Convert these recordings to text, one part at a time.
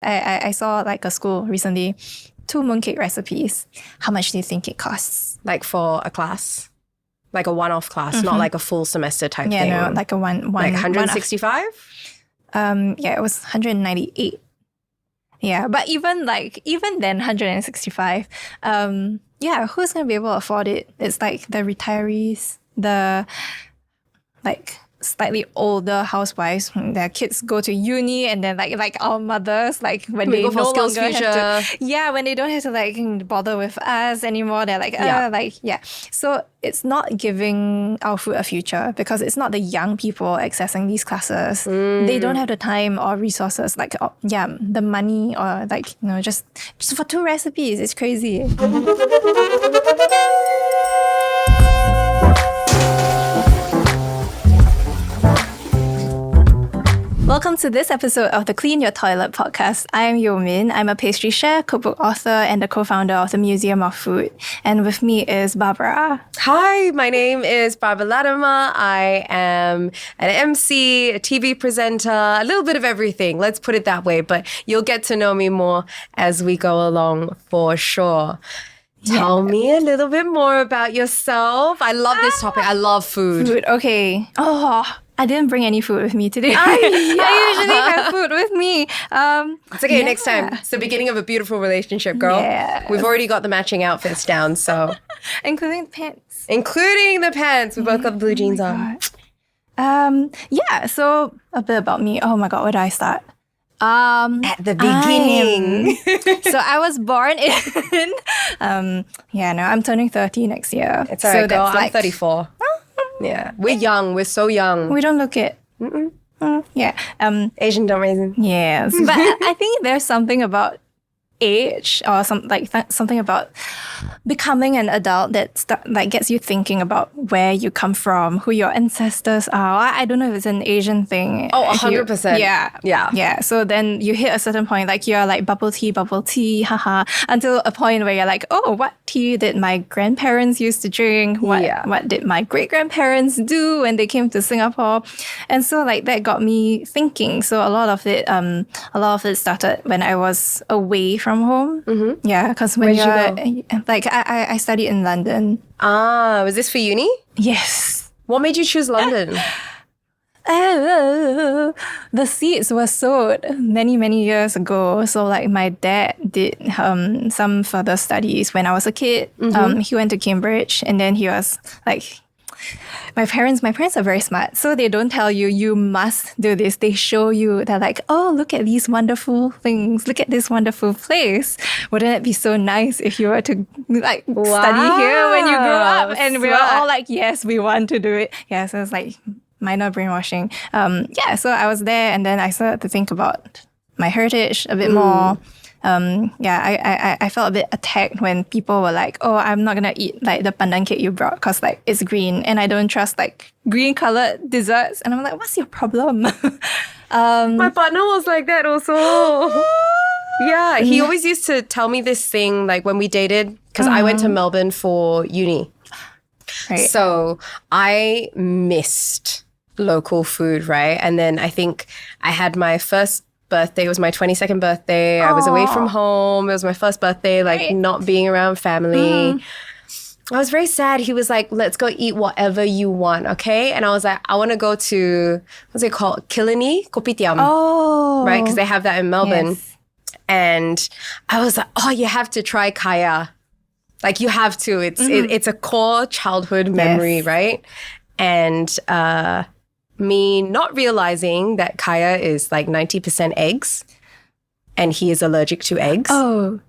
I saw like a school recently, 2 mooncake recipes. How much do you think it costs? Like for a class? Like a one-off class, not like a full semester type thing? Yeah, no, like a one like 165? Yeah, it was 198. Yeah, but even then 165. Yeah, who's gonna be able to afford it? It's like the retirees, the like slightly older housewives, their kids go to uni, and then like our mothers, like when they go for no skills longer future. have to, when they don't have to like bother with us anymore, they're like So it's not giving our food a future because it's not the young people accessing these classes. They don't have the time or resources, like the money or like just for 2 recipes. It's crazy. Welcome to this episode of the Clean Your Toilet podcast. I'm Yeo Min. I'm a pastry chef, cookbook author, and the co-founder of the Museum of Food. And with me is Barbara. Hi, my name is Barbara Latimer. I am an MC, a TV presenter, a little bit of everything. Let's put it that way. But you'll get to know me more as we go along for sure. Tell me a little bit more about yourself. I love this topic. I love food. Okay. I didn't bring any food with me today. I usually have food with me. It's okay, next time. It's the beginning of a beautiful relationship, girl. Yes. We've already got the matching outfits down, so. Including the pants. Including the pants. We both got the blue jeans on. So a bit about me. Oh my God, where do I start? At the beginning. So I was born in, I'm turning 30 next year. It's all right, so girl. that's I'm 34. Yeah, we're young. We're so young. We don't look it. Asian don't raisin. Yes, but I think there's something about age or something about becoming an adult that gets you thinking about where you come from, who your ancestors are. I don't know if it's an Asian thing. Oh, 100%. Yeah. So then you hit a certain point, like you're like bubble tea, haha, until a point where you're like, oh, what tea did my grandparents used to drink? What did my great grandparents do when they came to Singapore? And so like that got me thinking. So a lot of it started when I was away from home. Mm-hmm. Yeah, because when you like I studied in London. Was this for uni? Yes. What made you choose London? The seats were sold many years ago. So like my dad did some further studies when I was a kid. Mm-hmm. He went to Cambridge, and then he was like, my parents are very smart. So they don't tell you must do this. They show you. They're like, oh, look at these wonderful things. Look at this wonderful place. Wouldn't it be so nice if you were to like study here when you grow up? And we were all like, yes, we want to do it. Yeah, so it's like minor brainwashing. So I was there, and then I started to think about my heritage a bit more. I felt a bit attacked when people were like, oh, I'm not gonna eat like the pandan cake you brought because like it's green and I don't trust like green colored desserts. And I'm like, what's your problem? My partner was like that also. Yeah, he always used to tell me this thing like when we dated, because I went to Melbourne for uni. Right. So I missed local food, right? And then I think I had my first birthday. It was my 22nd birthday. I was away from home. It was my first birthday, like not being around family. I was very sad. He was like, let's go eat whatever you want, okay? And I was like, I want to go to, what's it called? Killarney Kopitiam. Oh. Right? Because they have that in Melbourne. Yes. And I was like, oh, you have to try kaya. Like you have to. It's a core childhood memory, right? And me not realizing that Kaya is like 90% eggs and he is allergic to eggs. Oh.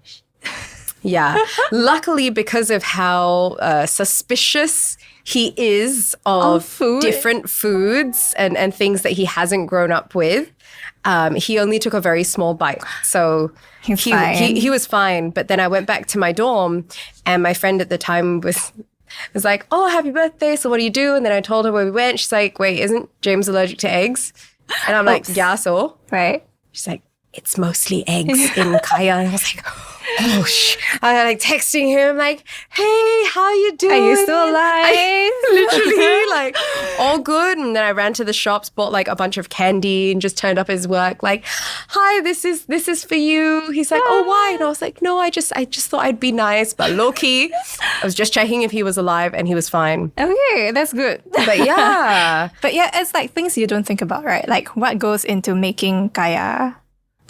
Yeah. Luckily, because of how suspicious he is of food. Different foods and things that he hasn't grown up with, he only took a very small bite. So he was fine. But then I went back to my dorm, and my friend at the time was like, oh, happy birthday. So what do you do? And then I told her where we went. She's like, wait, isn't James allergic to eggs? And I'm like, yeah, so? Right. She's like, it's mostly eggs in Kaya. And I was like, I like texting him like, hey, how are you doing? Are you still alive? Literally like all good. And then I ran to the shops, bought like a bunch of candy and just turned up his work like, hi, this is for you. He's like, oh, why? And I was like, no, I just thought I'd be nice, but low key, I was just checking if he was alive and he was fine. Okay, that's good. But yeah. But yeah, it's like things you don't think about, right? Like what goes into making kaya?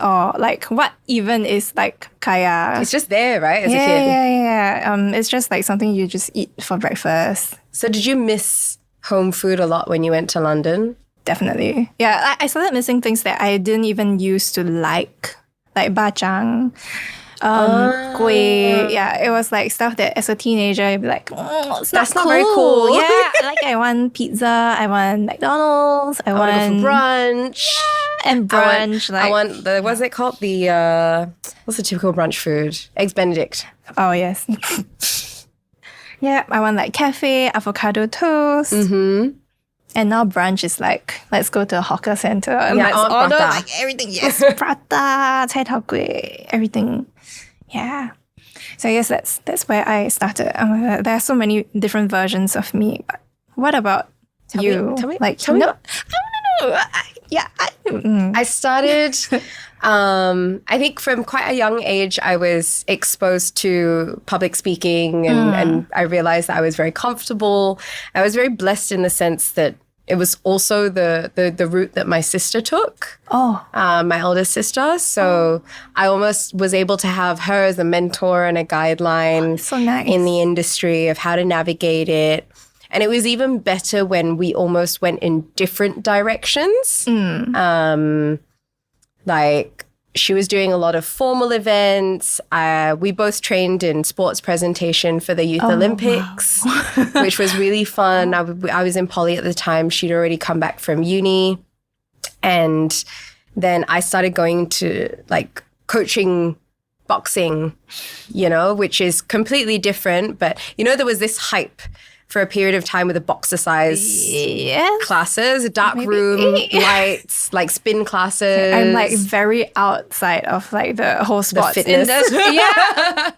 Or like what even is like kaya? It's just there, right? As a kid. Yeah. It's just like something you just eat for breakfast. So did you miss home food a lot when you went to London? Definitely. Yeah, I started missing things that I didn't even used to like bacang, kueh. Yeah, it was like stuff that as a teenager you'd be like, that's not very cool. Yeah, like I want pizza, I want McDonald's, I want go for brunch. And brunch. I want the, what's it called? What's the typical brunch food? Eggs Benedict. Oh, yes. Yeah, I want like cafe, avocado toast. Mm-hmm. And now brunch is like, let's go to a hawker center and let's order prata. like everything. Yes, prata, cai tao kueh, everything. Yeah. So I guess that's where I started. There are so many different versions of me. But what about you? Tell me. No. I started, I think from quite a young age, I was exposed to public speaking and I realized that I was very comfortable. I was very blessed in the sense that it was also the route that my sister took, my eldest sister. So I almost was able to have her as a mentor and a guideline so nice. In the industry of how to navigate it. And it was even better when we almost went in different directions. Like she was doing a lot of formal events. We both trained in sports presentation for the Youth Olympics, which was really fun. I was in poly at the time. She'd already come back from uni. And then I started going to like coaching boxing, which is completely different. But, there was this hype for a period of time with the boxercise classes, dark room, lights, like spin classes. I'm like very outside of like the whole sports fitness industry. Yeah.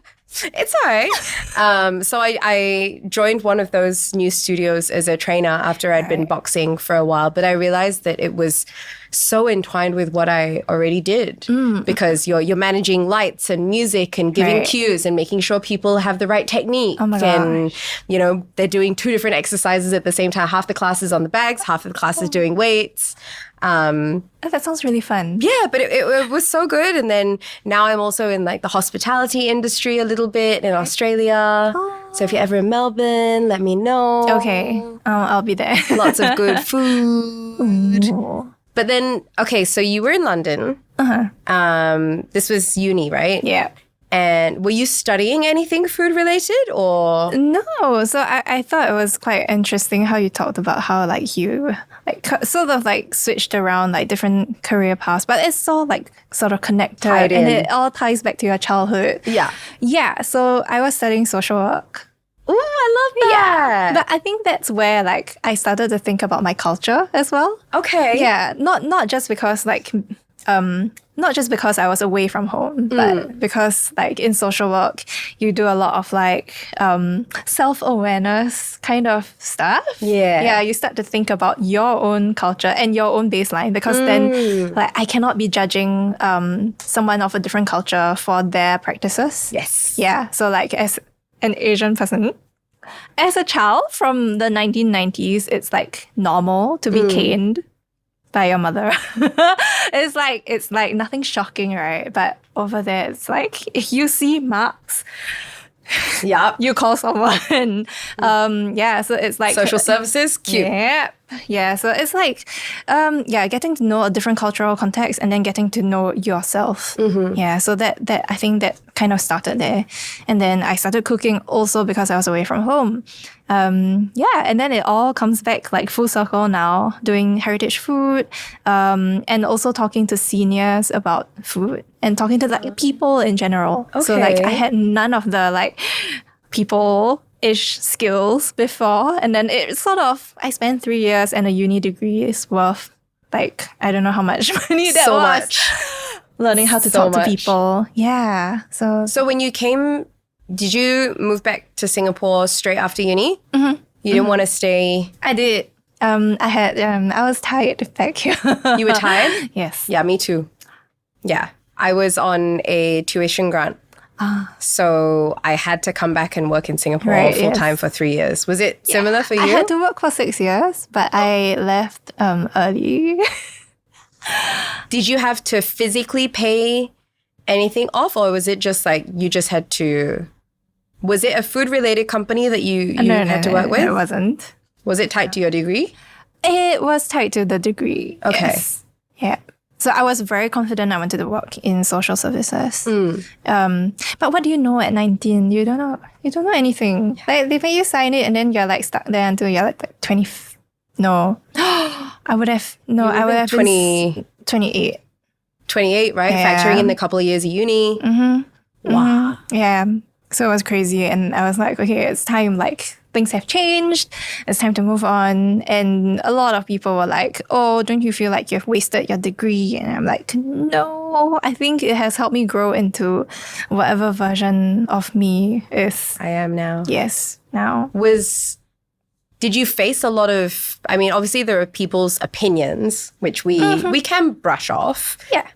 It's all right. So I joined one of those new studios as a trainer after I'd been boxing for a while, but I realized that it was so entwined with what I already did because you're managing lights and music and giving cues and making sure people have the right technique. Oh my gosh. And, they're doing two different exercises at the same time. Half the class is on the bags, half of the class is doing weights. That sounds really fun. Yeah, but it was so good. And then now I'm also in like the hospitality industry a little bit in Australia. So if you're ever in Melbourne, let me know. Okay, I'll be there. Lots of good food. Ooh. But then, okay, so you were in London. This was uni, right? Yeah. And were you studying anything food related or? No. So I thought it was quite interesting how you talked about how like you like sort of like switched around like different career paths, but it's all like sort of connected and it all ties back to your childhood. Yeah. Yeah. So I was studying social work. Ooh, I love that. But I think that's where like I started to think about my culture as well. Okay. Yeah. Not just because like not just because I was away from home, but because like in social work, you do a lot of like self-awareness kind of stuff. Yeah. Yeah, you start to think about your own culture and your own baseline because then like I cannot be judging someone of a different culture for their practices. Yes. Yeah. So like as an Asian person, as a child from the 1990s, it's like normal to be caned by your mother. It's like nothing shocking, right? But over there, it's like if you see marks, you call someone. So it's like social services, cute. Yeah. So it's like getting to know a different cultural context and then getting to know yourself. Yeah. So that I think that kind of started there, and then I started cooking also because I was away from home. And then it all comes back like full circle now, doing heritage food, and also talking to seniors about food and talking to like people in general. Okay. So like I had none of the like people-ish skills before, and then it sort of I spent 3 years and a uni degree is worth like I don't know how much money that So was. much. learning how to So talk to much. people. Yeah. So when you came, did you move back to Singapore straight after uni? Mm-hmm. You didn't want to stay? I did. I was tired back here. You were tired? Yes. Yeah, me too. Yeah. I was on a tuition grant. So I had to come back and work in Singapore full time for 3 years. Was it similar for you? I had to work for 6 years, but I left early. Did you have to physically pay anything off, or was it just like you just had to... Was it a food-related company that you had to work with? No, it wasn't. Was it tied to your degree? It was tied to the degree. Okay. Yes. Yeah. So I was very confident I wanted to work in social services. But what do you know at 19? You don't know. You don't know anything. Like they make you sign it, and then you're like stuck there until you're like 20. No, I would have. No, I would have 28. 28, right? Yeah. Factoring in a couple of years of uni. Wow. Yeah. So it was crazy, and I was like, okay, it's time. Like things have changed. It's time to move on. And a lot of people were like, oh, don't you feel like you've wasted your degree? And I'm like, no, I think it has helped me grow into whatever version of me is. I am now. Yes, now. Did you face a lot of, I mean, obviously there are people's opinions, which we can brush off. Yeah.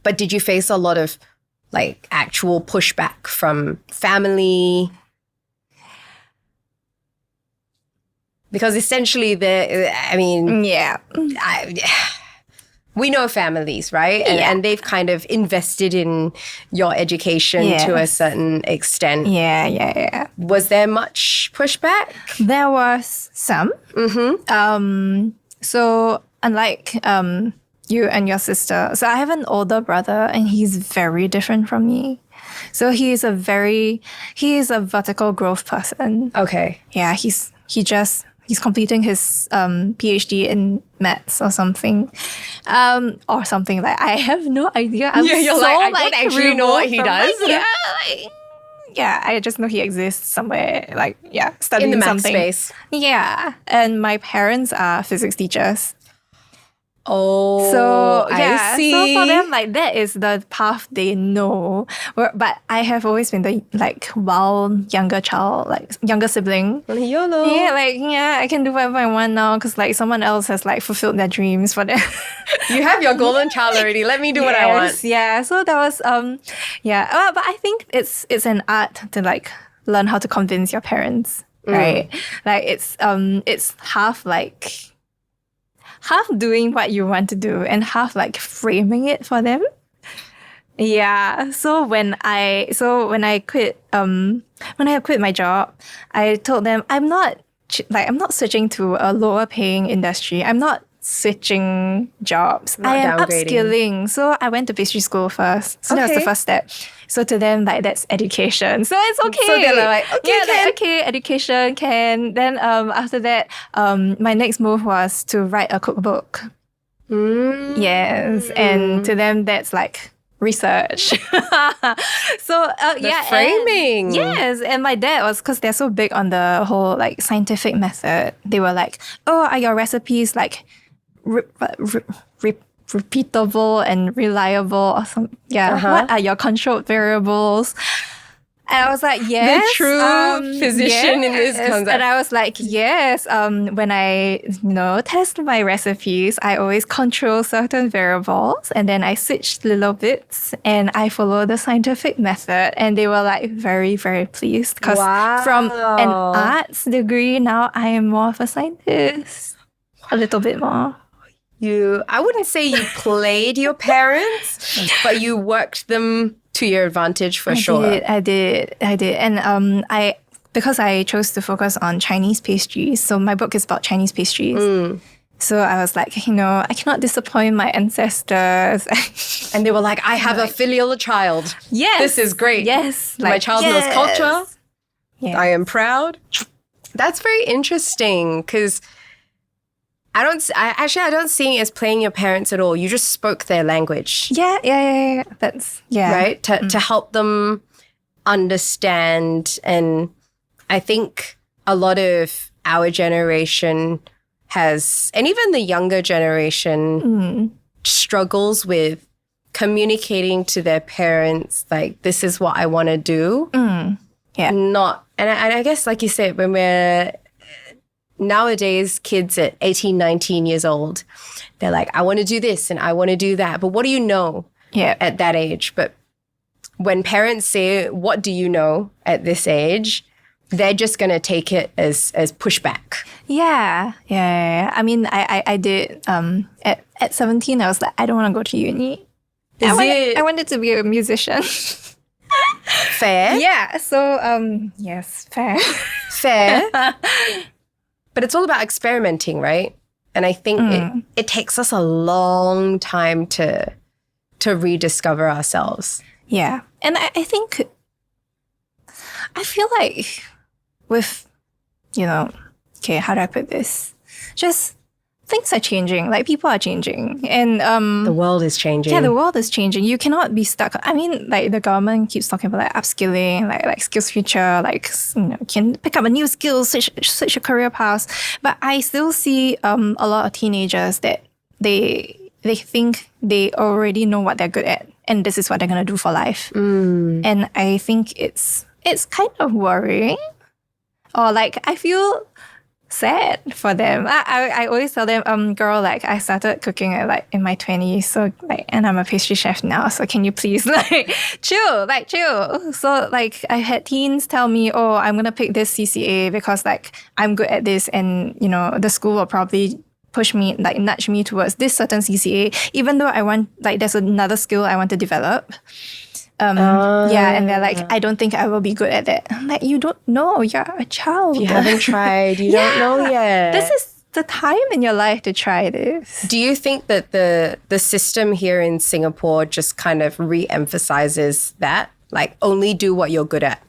But did you face a lot of like actual pushback from family? Because essentially Yeah. we know families, right? And they've kind of invested in your education to a certain extent. Yeah. Was there much pushback? There was some. So unlike you and your sister, so I have an older brother, and he's very different from me. So he is a vertical growth person. Okay. Yeah, he's completing his PhD in maths or something. Like I have no idea. I'm you're so, I don't actually know what he removed from, does. I just know he exists somewhere, studying In the math something. space. Yeah, and my parents are physics teachers. Oh, So I see. so for them, like that is the path they know. But I have always been the wild younger child, younger sibling. YOLO. Yeah, I can do whatever I want now because someone else has fulfilled their dreams for them. You have your golden child already. Let me do what I want. Yeah. So that was but I think it's an art to learn how to convince your parents, right? It's half doing what you want to do and half framing it for them. Yeah. So when I quit my job, I told them I'm not switching to a lower paying industry. I'm not switching jobs. I am upskilling. So I went to pastry school first. So that was the first step. So to them, that's education. So it's okay. So they're like, okay, education can. Then after that, my next move was to write a cookbook. Yes. And to them, that's research. So framing. And my dad was, because they're so big on the whole scientific method, they were like, oh, are your recipes repeatable and reliable or something? What are your controlled variables? And I was like, yes. The true physician in this concept. And I was like, yes. When I, test my recipes, I always control certain variables and then I switch little bits and I follow the scientific method. And they were very, very pleased because from an arts degree, now I am more of a scientist. A little bit more. I wouldn't say you played your parents, but you worked them to your advantage for sure. I did. And because I chose to focus on Chinese pastries, so my book is about Chinese pastries. So I was like, I cannot disappoint my ancestors. And they were like, I have a filial child. Yes. This is great. Yes. My child knows culture. Yes. I am proud. That's very interesting because I don't see it as playing your parents at all. You just spoke their language. Yeah. That's, right? To help them understand. And I think a lot of our generation has, and even the younger generation struggles with communicating to their parents, like, this is what I want to do. Yeah. And I guess, like you said, when we're nowadays, kids at 18, 19 years old, they're like, I want to do this and I want to do that. But what do you know at that age? But when parents say, what do you know at this age? They're just going to take it as pushback. Yeah. I mean, I did, at 17, I was like, I don't want to go to uni. I wanted to be a musician. Fair? Yeah. So, yes, fair. Fair. But it's all about experimenting, right? And I think it takes us a long time to rediscover ourselves. Yeah. And I think, I feel like with, okay, how do I put this? Just things are changing. Like, people are changing. And the world is changing. Yeah, the world is changing. You cannot be stuck. I mean, like, the government keeps talking about like upskilling, like skills future, like, can pick up a new skill, switch your career paths. But I still see a lot of teenagers that they think they already know what they're good at, and this is what they're gonna do for life. And I think it's kind of worrying, or like I feel sad for them. I always tell them, girl, like, I started cooking at like in my 20s, so like, and I'm a pastry chef now, so can you please like chill. So like, I had teens tell me, oh, I'm gonna pick this CCA because like I'm good at this, and the school will probably push me, like nudge me towards this certain CCA, even though I want, like, there's another skill I want to develop. Yeah, and they're like, I don't think I will be good at that. I'm like, you don't know, you're a child. You haven't tried, you don't know yet. This is the time in your life to try this. Do you think that the system here in Singapore just kind of re-emphasizes that? Like, only do what you're good at?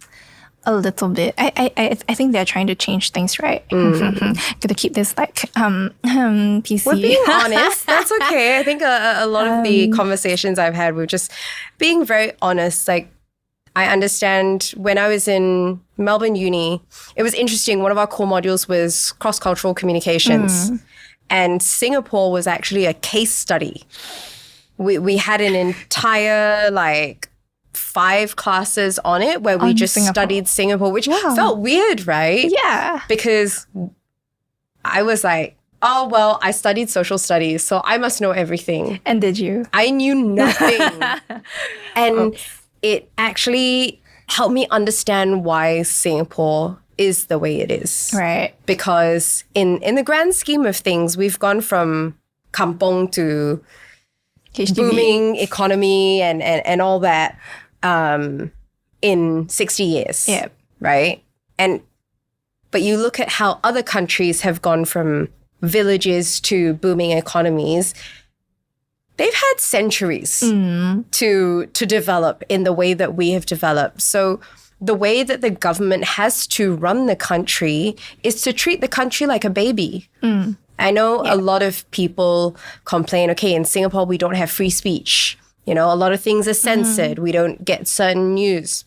A little bit. I think they're trying to change things, right? Gotta keep this like PC. We're being honest. That's okay. I think a lot of the conversations I've had, we're just being very honest. Like, I understand when I was in Melbourne Uni, it was interesting. One of our core modules was cross-cultural communications. And Singapore was actually a case study. We had an entire, like, 5 classes on it where we just studied Singapore, which felt weird, right? Yeah. Because I was like, oh, well, I studied social studies, so I must know everything. And did you? I knew nothing. And it actually helped me understand why Singapore is the way it is. Right. Because in the grand scheme of things, we've gone from kampong to HDB. Booming economy and all that in 60 years. Yeah. Right? But you look at how other countries have gone from villages to booming economies, they've had centuries to develop in the way that we have developed. So the way that the government has to run the country is to treat the country like a baby. I know a lot of people complain, okay, in Singapore, we don't have free speech. A lot of things are censored. We don't get certain news.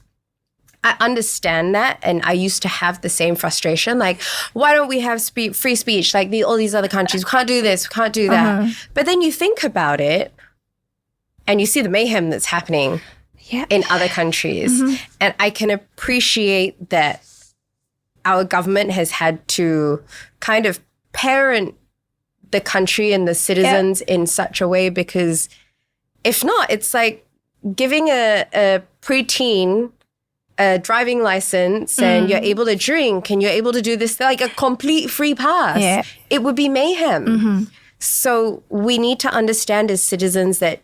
I understand that. And I used to have the same frustration. Like, why don't we have free speech? Like all these other countries, we can't do this, we can't do that. But then you think about it and you see the mayhem that's happening in other countries. And I can appreciate that our government has had to kind of parent the country and the citizens in such a way, because if not, it's like giving a preteen a driving license and you're able to drink and you're able to do this, like a complete free pass. Yeah. It would be mayhem. So we need to understand as citizens that,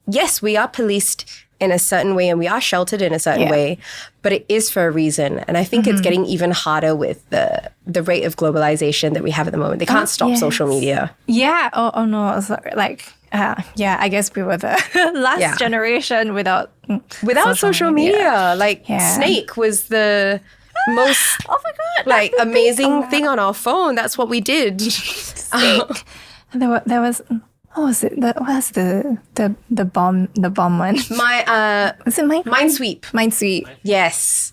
yes, we are policed in a certain way and we are sheltered in a certain way, but it is for a reason. And I think it's getting even harder with the rate of globalization that we have at the moment. They can't stop social media. Yeah. Oh no. Sorry. Like, I guess we were the last generation without social media. Like Snake was the most like amazing thing on our phone. That's what we did. Snake. There was. What was it? What was the bomb one? Was it Minesweep? Yes.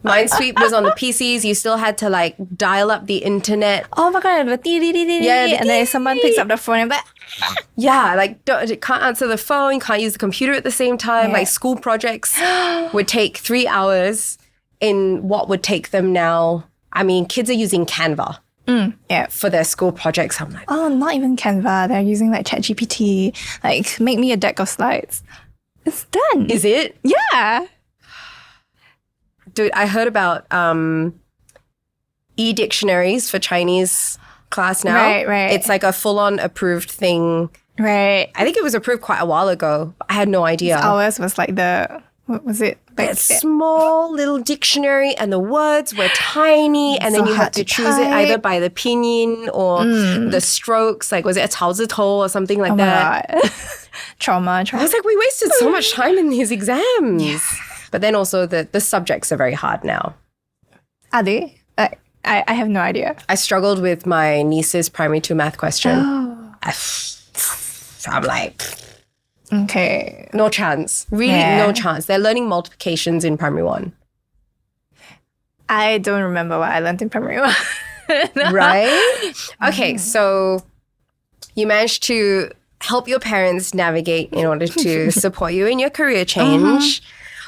Minesweep was on the PCs. You still had to like dial up the internet. Oh my god, and then someone picks up the phone and like, Yeah, like can't answer the phone, can't use the computer at the same time. Like school projects would take 3 hours in what would take them now. I mean, kids are using Canva for their school projects. I'm like, oh, not even Canva. They're using like ChatGPT. Like, make me a deck of slides. It's done. is it? Yeah. Dude, I heard about e-dictionaries for Chinese class now. Right. It's like a full-on approved thing. Right. I think it was approved quite a while ago. I had no idea. Ours was like what was it? Like That small little dictionary and the words were tiny and then you had to choose it either by the pinyin or the strokes. Like, was it a 草字头 or something like that? My God. Trauma. I was like, we wasted so much time in these exams. Yeah. But then also the subjects are very hard now. Are they? I have no idea. I struggled with my niece's primary 2 math question. Oh. I'm like, okay. no chance. Really, no chance. They're learning multiplications in primary 1. I don't remember what I learned in primary 1. Right? Okay, so you managed to help your parents navigate in order to support you in your career change.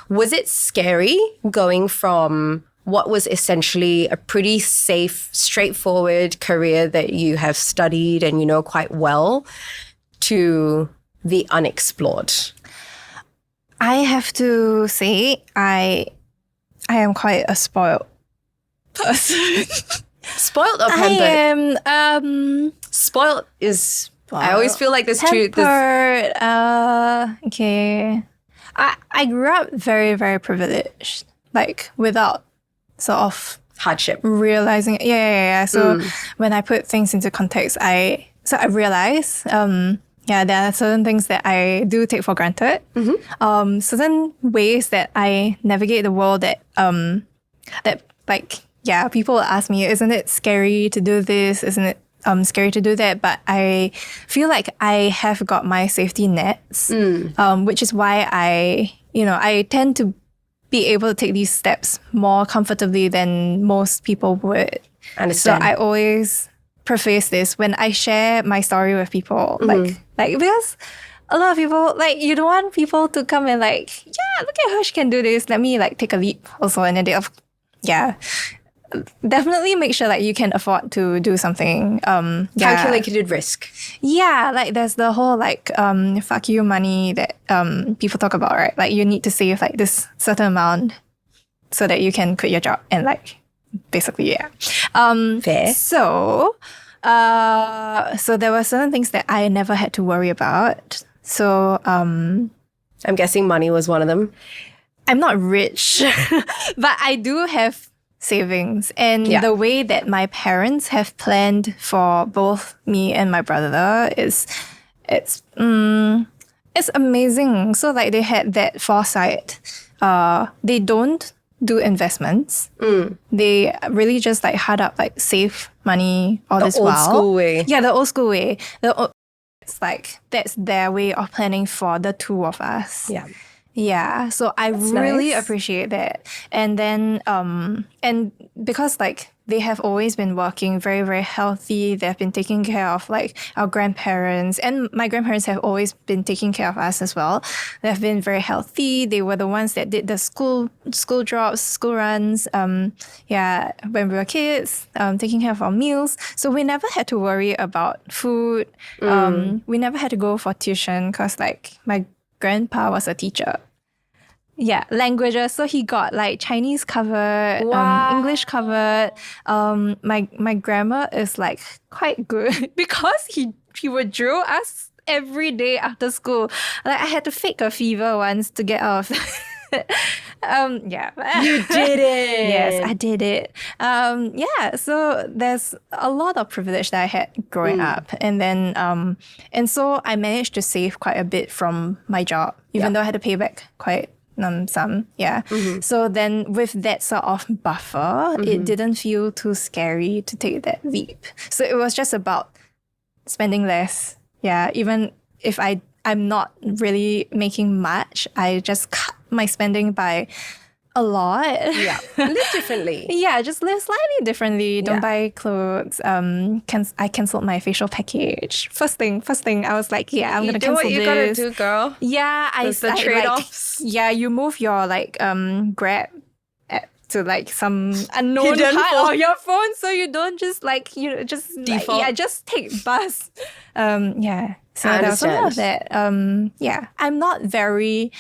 Was it scary going from what was essentially a pretty safe, straightforward career that you have studied and you know quite well to the unexplored? I have to say, I am quite a spoiled person. Spoiled or pampered? I am spoiled is. I always feel like there's pampered. Okay. I grew up very, very privileged, like without sort of hardship realizing it. Yeah. So when I put things into context, I realize there are certain things that I do take for granted. Certain ways that I navigate the world that people will ask me, isn't it scary to do this? Isn't it scary to do that? But I feel like I have got my safety nets, which is why I tend to be able to take these steps more comfortably than most people would. Understand. So I always preface this when I share my story with people, like because a lot of people, like, you don't want people to come and like, yeah, look at how she can do this. Let me like take a leap also, and then definitely make sure that you can afford to do something. Calculated risk. Yeah, like there's the whole like fuck you money that people talk about, right? Like you need to save like this certain amount so that you can quit your job and like basically Fair. So there were certain things that I never had to worry about. So I'm guessing money was one of them. I'm not rich, but I do have savings, and the way that my parents have planned for both me and my brother it's amazing. So like they had that foresight. They don't do investments. They really just like hard up, like save money all this while. The old school way. Yeah, the old school way. It's like that's their way of planning for the two of us. Yeah, so I really appreciate that. And then, and because like they have always been working very, very healthy, they've been taking care of like our grandparents, and my grandparents have always been taking care of us as well. They've been very healthy. They were the ones that did the school drops, school runs, when we were kids, taking care of our meals. So we never had to worry about food. We never had to go for tuition because like my grandpa was a teacher. Yeah, languages. So he got like Chinese covered, English covered. My grammar is like quite good because he would drill us every day after school. Like I had to fake a fever once to get out of You did it. Yes, I did it. So there's a lot of privilege that I had growing up. And then and so I managed to save quite a bit from my job, even though I had to pay back quite some. So then with that sort of buffer, it didn't feel too scary to take that leap. So it was just about spending less. Yeah, even if I'm not really making much, I just cut my spending by a lot. Yeah. Live differently. Yeah, just live slightly differently. Don't buy clothes. I canceled my facial package. First thing, I was like, yeah, I'm gonna cancel this. You do what you gotta do, girl. Yeah, There's the trade-offs. You move your Grab app to like some unknown Hidden part of your phone, so you don't just default. Just take bus. Yeah. So I there was a lot of understand. that. Yeah, I'm not very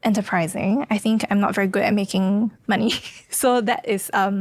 enterprising. I think I'm not very good at making money. So that is a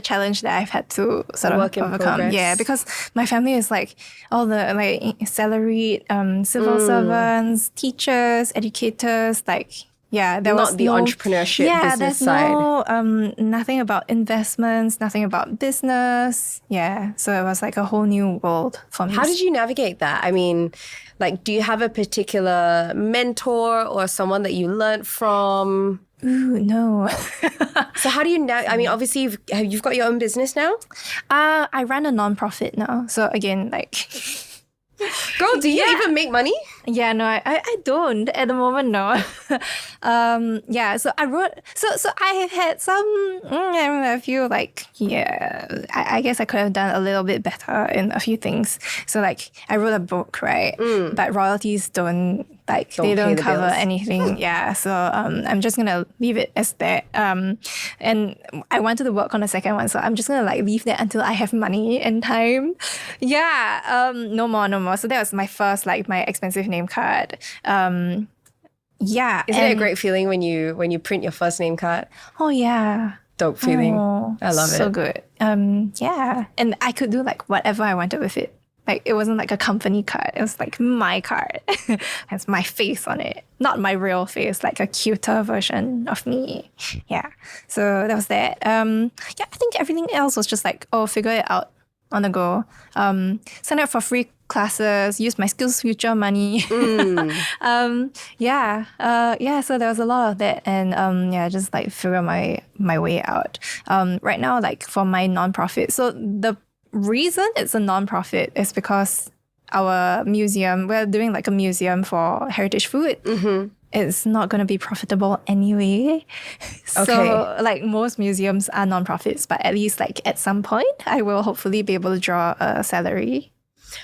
challenge that I've had to sort of Work in overcome. progress. Yeah, because my family is like all the like salaried civil servants, teachers, educators. Like, yeah, there was Not the entrepreneurship business there's side. no nothing about investments, nothing about business. Yeah, so it was like a whole new world for me. How did you navigate that? I mean, like, do you have a particular mentor or someone that you learned from? Ooh, no. So how do you I mean, obviously you've got your own business now. I run a non-profit now. So again, like, Girl, do you even make money? yeah, no, I don't at the moment, no. Yeah, so I wrote, so I have had some, I feel like, yeah, I guess I could have done a little bit better in a few things. So like, I wrote a book, right? But royalties don't they pay don't the cover bills. anything. Yeah, so I'm just gonna leave it as that. And I wanted to work on the second one, so I'm just gonna like leave that until I have money and time. Yeah, no more. So that was my first, like, my expensive name card. Yeah. Isn't it a great feeling when you print your first name card? Oh yeah. Dope feeling. Oh, I love it. So good. Yeah. And I could do like whatever I wanted with it. Like, it wasn't like a company card. It was like my card. It has my face on it. Not my real face, like a cuter version of me. Yeah. So that was that. Yeah, I think everything else was just like, figure it out on the go. Sign up for free classes, use my Skills Future money. Yeah, so there was a lot of that, and just like figure my way out. Right now, like for my nonprofit, so the reason it's a nonprofit is because our museum, we're doing like a museum for heritage food. It's not going to be profitable anyway. Okay. So like most museums are nonprofits, but at least like at some point I will hopefully be able to draw a salary.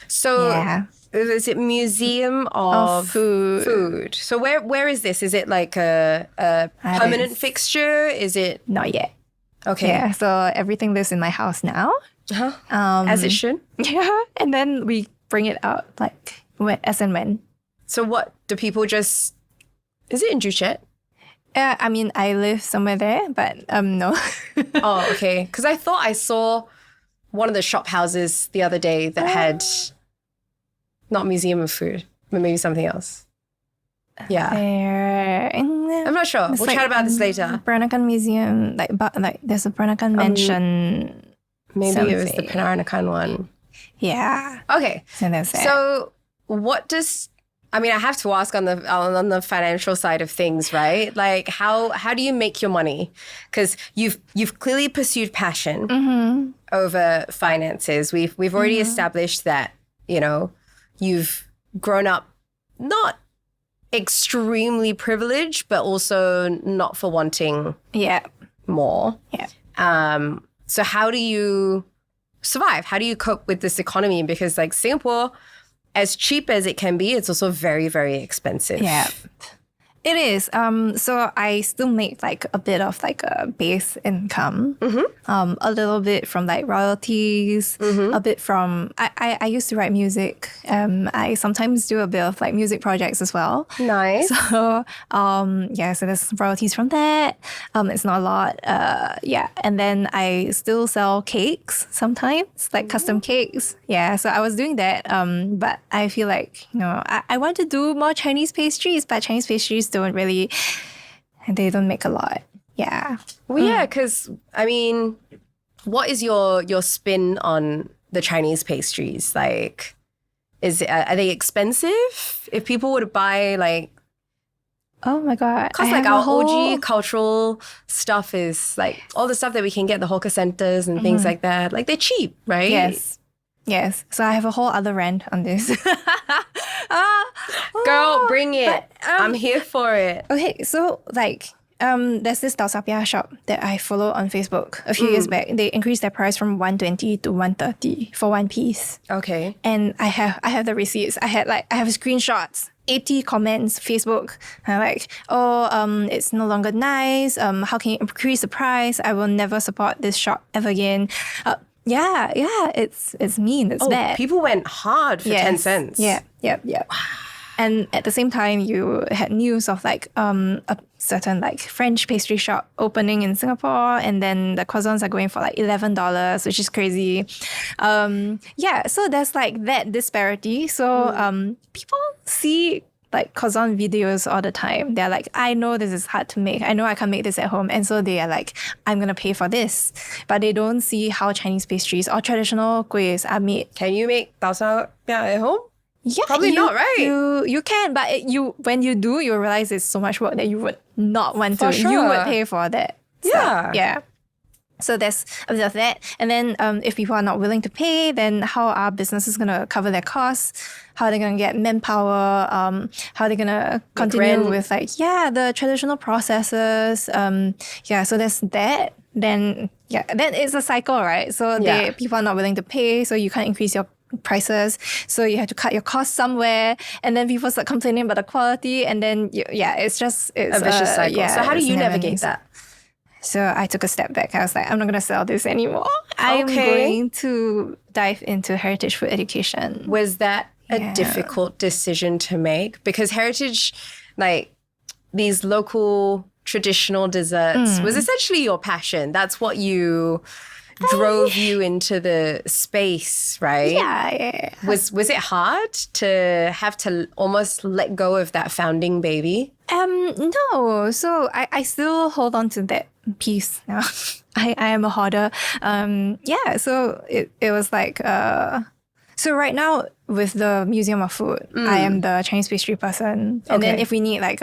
So Yeah. is it Museum of Food. So where is this? Is it like a permanent fixture? Is it Not yet. okay? Yeah, so everything lives in my house now. As it should. Yeah, and then we bring it out like as and when. So what do people just? Is it in Juchet? I mean, I live somewhere there, but no. Oh, okay. Because I thought I saw one of the shop houses the other day that had not Museum of Food, but maybe something else. Yeah, There. I'm not sure. We'll chat about this later. Peranakan Museum, like there's a Peranakan mansion. Maybe it was the something. Panaranakan one. Yeah. Okay. So that's it. So what does? I mean, I have to ask on the financial side of things, right? Like how do you make your money? Because you've clearly pursued passion over finances. We've already established that, you know, you've grown up not extremely privileged, but also not for wanting yeah. more. Yeah. So how do you survive? How do you cope with this economy? Because like Singapore, as cheap as it can be, it's also very, very expensive. Yeah. It is. So I still make like a bit of like a base income. A little bit from like royalties, a bit from I used to write music. I sometimes do a bit of like music projects as well. Nice. So so there's royalties from that. It's not a lot. And then I still sell cakes sometimes, like custom cakes. Yeah, so I was doing that. But I feel like, you know, I want to do more Chinese pastries, but Chinese pastries they don't make a lot. Yeah. Well, yeah, because I mean, what is your spin on the Chinese pastries? Like, are they expensive? If people would buy like, Oh my God. because like our OG cultural stuff is like all the stuff that we can get at the hawker centers and things like that. Like they're cheap, right? Yes. Yes. So I have a whole other rant on this. Girl, bring it. I'm here for it. Okay, so like there's this tau sa pia shop that I follow on Facebook a few years back. They increased their price from 120 to 130 for one piece. Okay. And I have the receipts. I have screenshots, 80 comments, Facebook. I'm like, it's no longer nice. How can you increase the price? I will never support this shop ever again. Yeah, it's mean. It's bad. People went hard for 10 cents. Yeah. And at the same time, you had news of like a certain like French pastry shop opening in Singapore, and then the croissants are going for like $11, which is crazy. So there's like that disparity. So people see like croissant videos all the time. They're like, I know this is hard to make. I know I can't make this at home. And so they are like, I'm going to pay for this. But they don't see how Chinese pastries or traditional kuehs are made. Can you make tau sa pia at home? Yeah, Probably not, right? You can, but when you do, you realize it's so much work that you would not want For to. sure. You would pay for that. Yeah. Yeah. So there's a bit of that. And then if people are not willing to pay, then how are businesses going to cover their costs? How are they going to get manpower? How are they going to continue with the traditional processes? So there's that. Then, then it's a cycle, right? So people are not willing to pay, so you can't increase your prices, so you have to cut your costs somewhere, and then people start complaining about the quality, and then it's a vicious cycle. So how do you navigate that? So I took a step back. I was like, I'm not going to sell this anymore. I'm going to dive into heritage food education. Was that a difficult decision to make? Because heritage, like these local traditional desserts, was essentially your passion. That's what drove you into the space, right? Yeah. Was it hard to have to almost let go of that founding baby? No. So I still hold on to that piece now. I am a hoarder. So it was like so right now with the Museum of Food, I am the Chinese pastry person. And then if we need like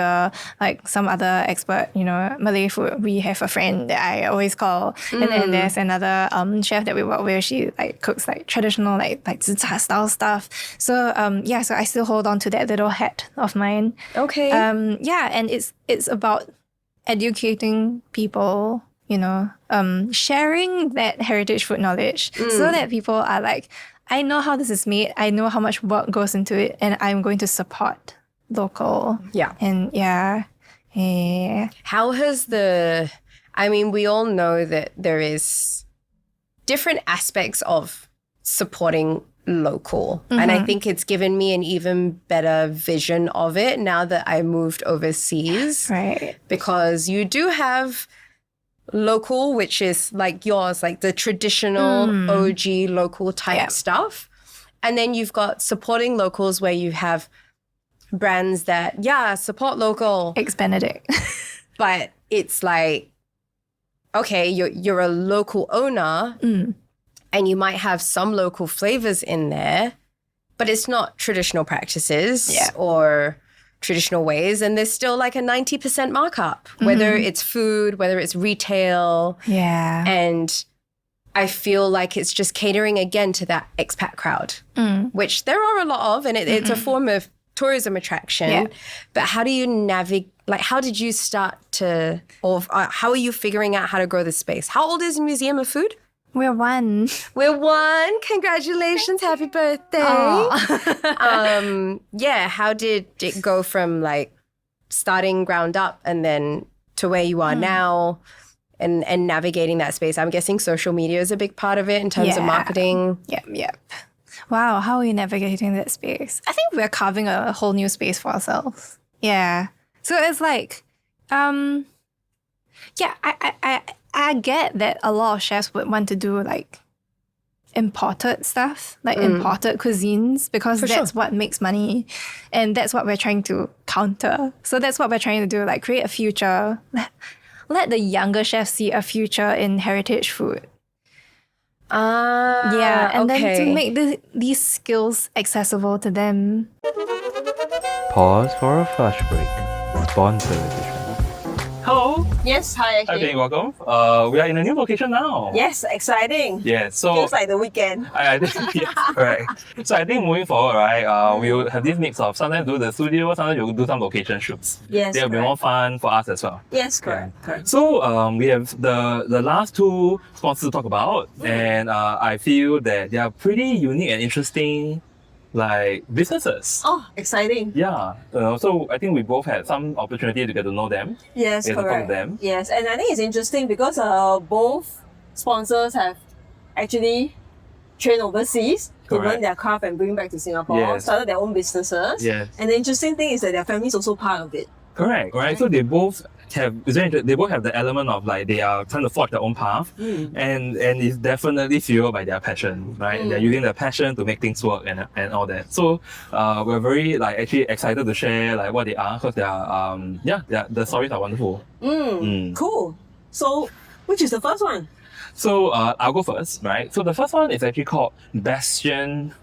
some other expert, Malay food, we have a friend that I always call. And then there's another chef that we work with. She like cooks like traditional like zi cha style stuff. So so I still hold on to that little hat of mine. Okay. And it's about educating people, sharing that heritage food knowledge so that people are like, I know how this is made. I know how much work goes into it, and I'm going to support local. Yeah. And How has we all know that there is different aspects of supporting local. And I think it's given me an even better vision of it now that I moved overseas. Right. Because you do have local, which is like yours, like the traditional OG local type stuff. And then you've got supporting locals where you have brands that, support local. Eggs Benedict. But it's like, okay, you're a local owner and you might have some local flavors in there, but it's not traditional practices or traditional ways, and there's still like a 90% markup, whether it's food, whether it's retail. Yeah. And I feel like it's just catering again to that expat crowd, which there are a lot of, and it's a form of tourism attraction. Yeah. But how do you navigate, like how did you start to, or how are you figuring out how to grow this space? How old is Museum of Food? We're one. Congratulations. Happy birthday. How did it go from like starting ground up and then to where you are now and navigating that space? I'm guessing social media is a big part of it in terms of marketing. Yep. Wow, how are we navigating that space? I think we're carving a whole new space for ourselves. Yeah. So it's like, I get that a lot of chefs would want to do like imported stuff, like imported cuisines, because that's what makes money. And that's what we're trying to counter. So that's what we're trying to do, like create a future. Let the younger chefs see a future in heritage food. And then to make these skills accessible to them. Pause for a flash break. Sponsor edition. Hello, Yes, hi, Hi, Ashley. Penny, welcome. We are in a new location now. Yes, exciting. Yeah, so Feels like the weekend. I think yes, correct. So I think moving forward, right, we will have this mix of sometimes do the studio, sometimes we'll do some location shoots. Yes, They'll be correct. more fun for us as well. Yes, correct. Correct. So we have the last two sponsors to talk about, and I feel that they are pretty unique and interesting, like businesses. Oh, exciting. Yeah, so I think we both had some opportunity to get to know them. Yes, Get to talk correct. to them. Yes, and I think it's interesting because both sponsors have actually trained overseas to Correct. learn their craft and bring back to Singapore, Yes. started their own businesses. Yes. And the interesting thing is that their family is also part of it. Correct, right? So they both have they both have the element of like they are trying to forge their own path, and it's definitely fueled by their passion, right? They're using their passion to make things work and all that. So we're very like actually excited to share like what they are because they are the stories are wonderful. Cool. So, which is the first one? So I'll go first, right? So the first one is actually called Bastion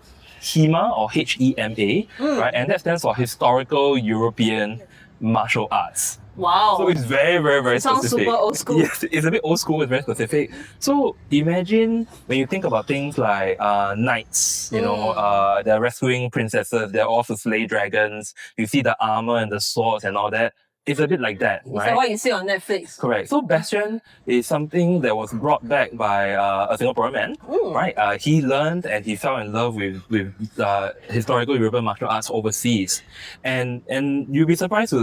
HEMA or HEMA, right? And that stands for Historical European Martial Arts. Wow. So it's very, very, very Sounds specific. super old school. Yes, it's a bit old school, it's very specific. So imagine when you think about things like knights, you know, they're rescuing princesses, they're off to slay dragons, you see the armor and the swords and all that. It's a bit like that, Is right? that what you see on Netflix? Correct. So Bastion is something that was brought back by a Singaporean man, right? He learned and he fell in love with historical European martial arts overseas, and you'll be surprised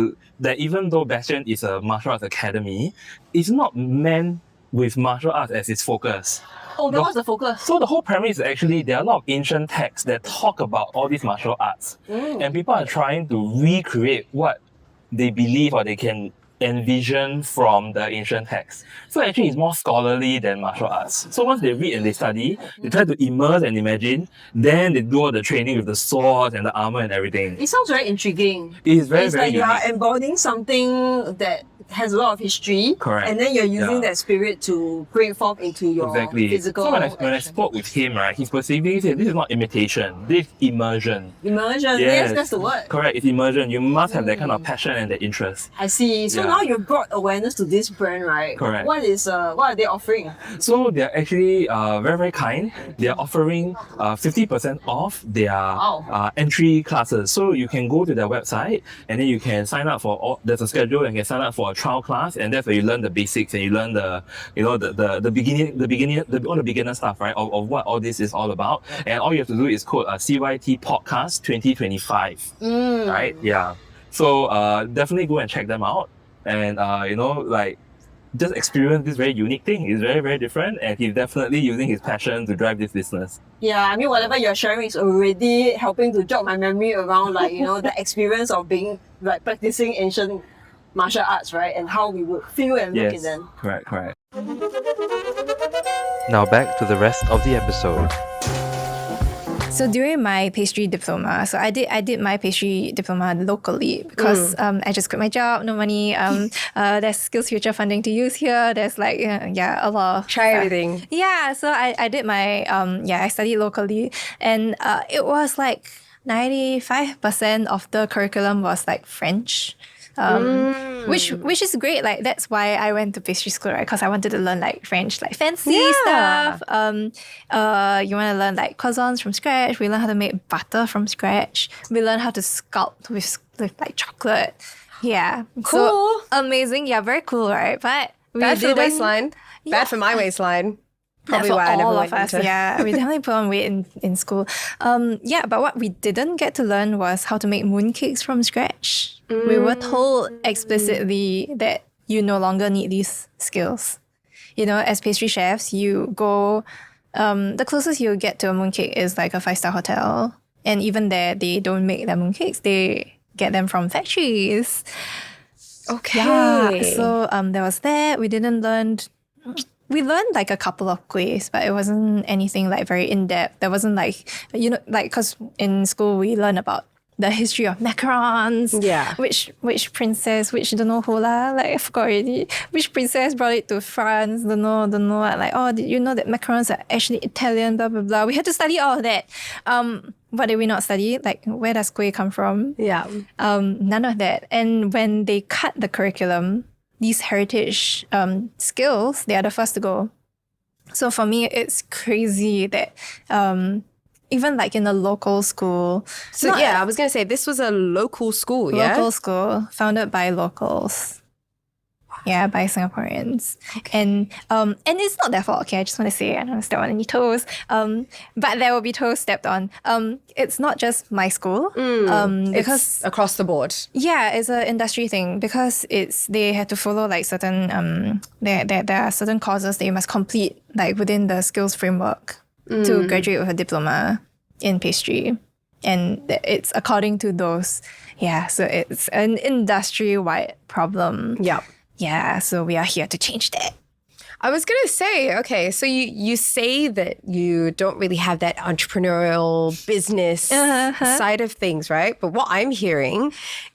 that even though Bastion is a martial arts academy, it's not meant with martial arts as its focus. Oh, that was the focus. So the whole premise is actually there are a lot of ancient texts that talk about all these martial arts, and people are trying to recreate what they believe or they can envision from the ancient texts. So actually it's more scholarly than martial arts. So once they read and they study, they try to immerse and imagine, then they do all the training with the swords and the armor and everything. It sounds very intriguing. It is very, It's very like you unique. are embodying something that has a lot of history. Correct. And then you're using Yeah. that spirit to bring forth into your Exactly. physical So when I action. spoke with him, right, he specifically said this is not imitation, this is immersion. Immersion, yes, that's the word. Correct, it's immersion. You must have that kind of passion and that interest. I see. So Yeah. now you've brought awareness to this brand, right? Correct. What are they offering? So they're actually very, very kind. They're offering 50% off their Wow. entry classes. So you can go to their website and then you can sign up for there's a schedule and you can sign up for a trial class, and that's where you learn the basics and you learn the all the beginner stuff, right? Of what all this is all about. And all you have to do is code CYT Podcast 2025. Right? Yeah. So definitely go and check them out. And just experience this very unique thing. It's very, very different, and he's definitely using his passion to drive this business. Yeah, I mean, whatever you're sharing is already helping to jog my memory around, like, you know, the experience of being, like, practicing ancient martial arts, right? And how we would feel and look in them. Correct. Now back to the rest of the episode. So during my pastry diploma, so I did my pastry diploma locally because I just quit my job, no money. There's Skills Future funding to use here. There's like a lot of Try everything. Yeah, so I did my I studied locally, and it was like 95% of the curriculum was like French. Which is great. Like that's why I went to pastry school, right? Because I wanted to learn like French, like fancy stuff. You want to learn like croissants from scratch. We learn how to make butter from scratch. We learn how to sculpt with like chocolate. Yeah, Cool. So amazing. Yeah, very cool, right? But we Bad for the didn't- waistline. Bad for my waistline. Probably for why I never all went of us, into. yeah. We definitely put on weight in school. But what we didn't get to learn was how to make mooncakes from scratch. We were told explicitly that you no longer need these skills. You know, as pastry chefs, you go, the closest you get to a mooncake is like a 5-star hotel. And even there, they don't make their mooncakes. They get them from factories. Okay. Yeah, so there was that. We learned like a couple of quiz, but it wasn't anything like very in-depth. There wasn't like, you know, like, because in school we learn about the history of macarons. Yeah. Which princess, which don't know who lah, like I forgot already. Which princess brought it to France, don't know. Like, oh, did you know that macarons are actually Italian, blah, blah, blah. We had to study all of that. What did we not study? Like, where does kueh come from? Yeah. None of that. And when they cut the curriculum, these heritage skills, they are the first to go. So for me, it's crazy that even like in a local school. So I was going to say, this was a local school, yeah? Local school, founded by locals. Yeah, by Singaporeans. And it's not their fault, okay? I just want to say, I don't want to step on any toes. But there will be toes stepped on. It's not just my school. Because it's across the board. Yeah, it's an industry thing because they have to follow like certain there are certain courses they must complete like within the skills framework to graduate with a diploma in pastry. And it's according to those. Yeah, so it's an industry-wide problem. Yeah. Yeah, so we are here to change that. I was going to say, okay, so you say that you don't really have that entrepreneurial business side of things, right? But what I'm hearing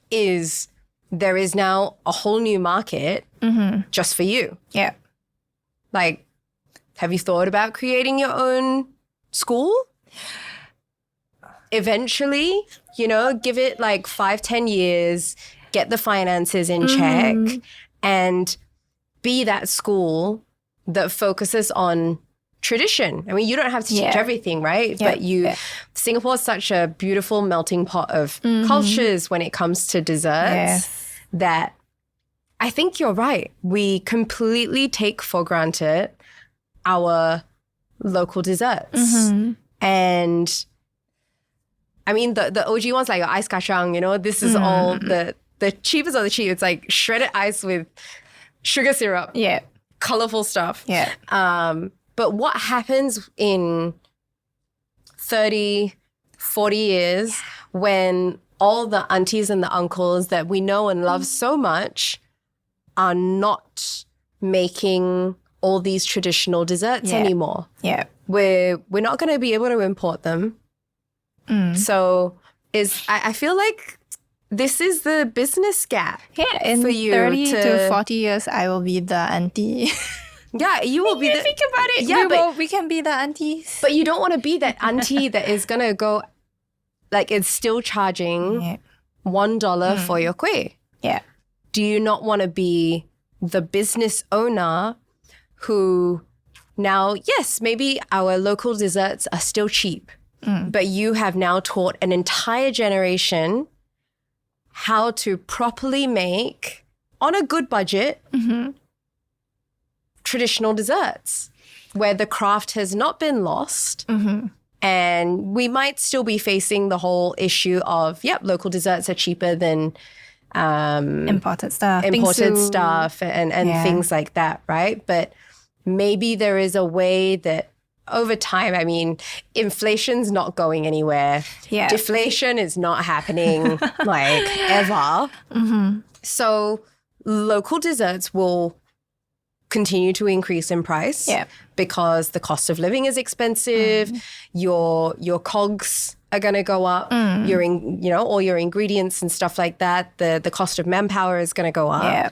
is there is now a whole new market just for you. Yeah. Like, have you thought about creating your own school? Eventually, give it like 5-10 years, get the finances in check, and be that school that focuses on tradition. I mean, you don't have to teach everything, right? But Singapore is such a beautiful melting pot of cultures when it comes to desserts that I think you're right. We completely take for granted our local desserts. And I mean, the OG ones like ice kacang, this is all the cheapest of the cheap. It's like shredded ice with sugar syrup. Yeah. Colorful stuff. Yeah. But what happens in 30, 40 years when all the aunties and the uncles that we know and love so much are not making all these traditional desserts anymore? Yeah. We're not going to be able to import them. So I feel like this is the business gap. Yeah, in for you 30 to 40 years, I will be the auntie. Yeah, you will be the... Think about it. Yeah, we can be the aunties. But you don't want to be that auntie that is going to go... Like, it's still charging $1 for your kueh. Yeah. Do you not want to be the business owner who now, yes, maybe our local desserts are still cheap, but you have now taught an entire generation how to properly make, on a good budget, traditional desserts where the craft has not been lost. And we might still be facing the whole issue of, local desserts are cheaper than imported stuff. And things like that, right? But maybe there is a way that over time, I mean, inflation's not going anywhere. Yeah. Deflation is not happening like ever. So local desserts will continue to increase in price because the cost of living is expensive. Your COGS are going to go up. All your ingredients and stuff like that. The cost of manpower is going to go up. Yeah.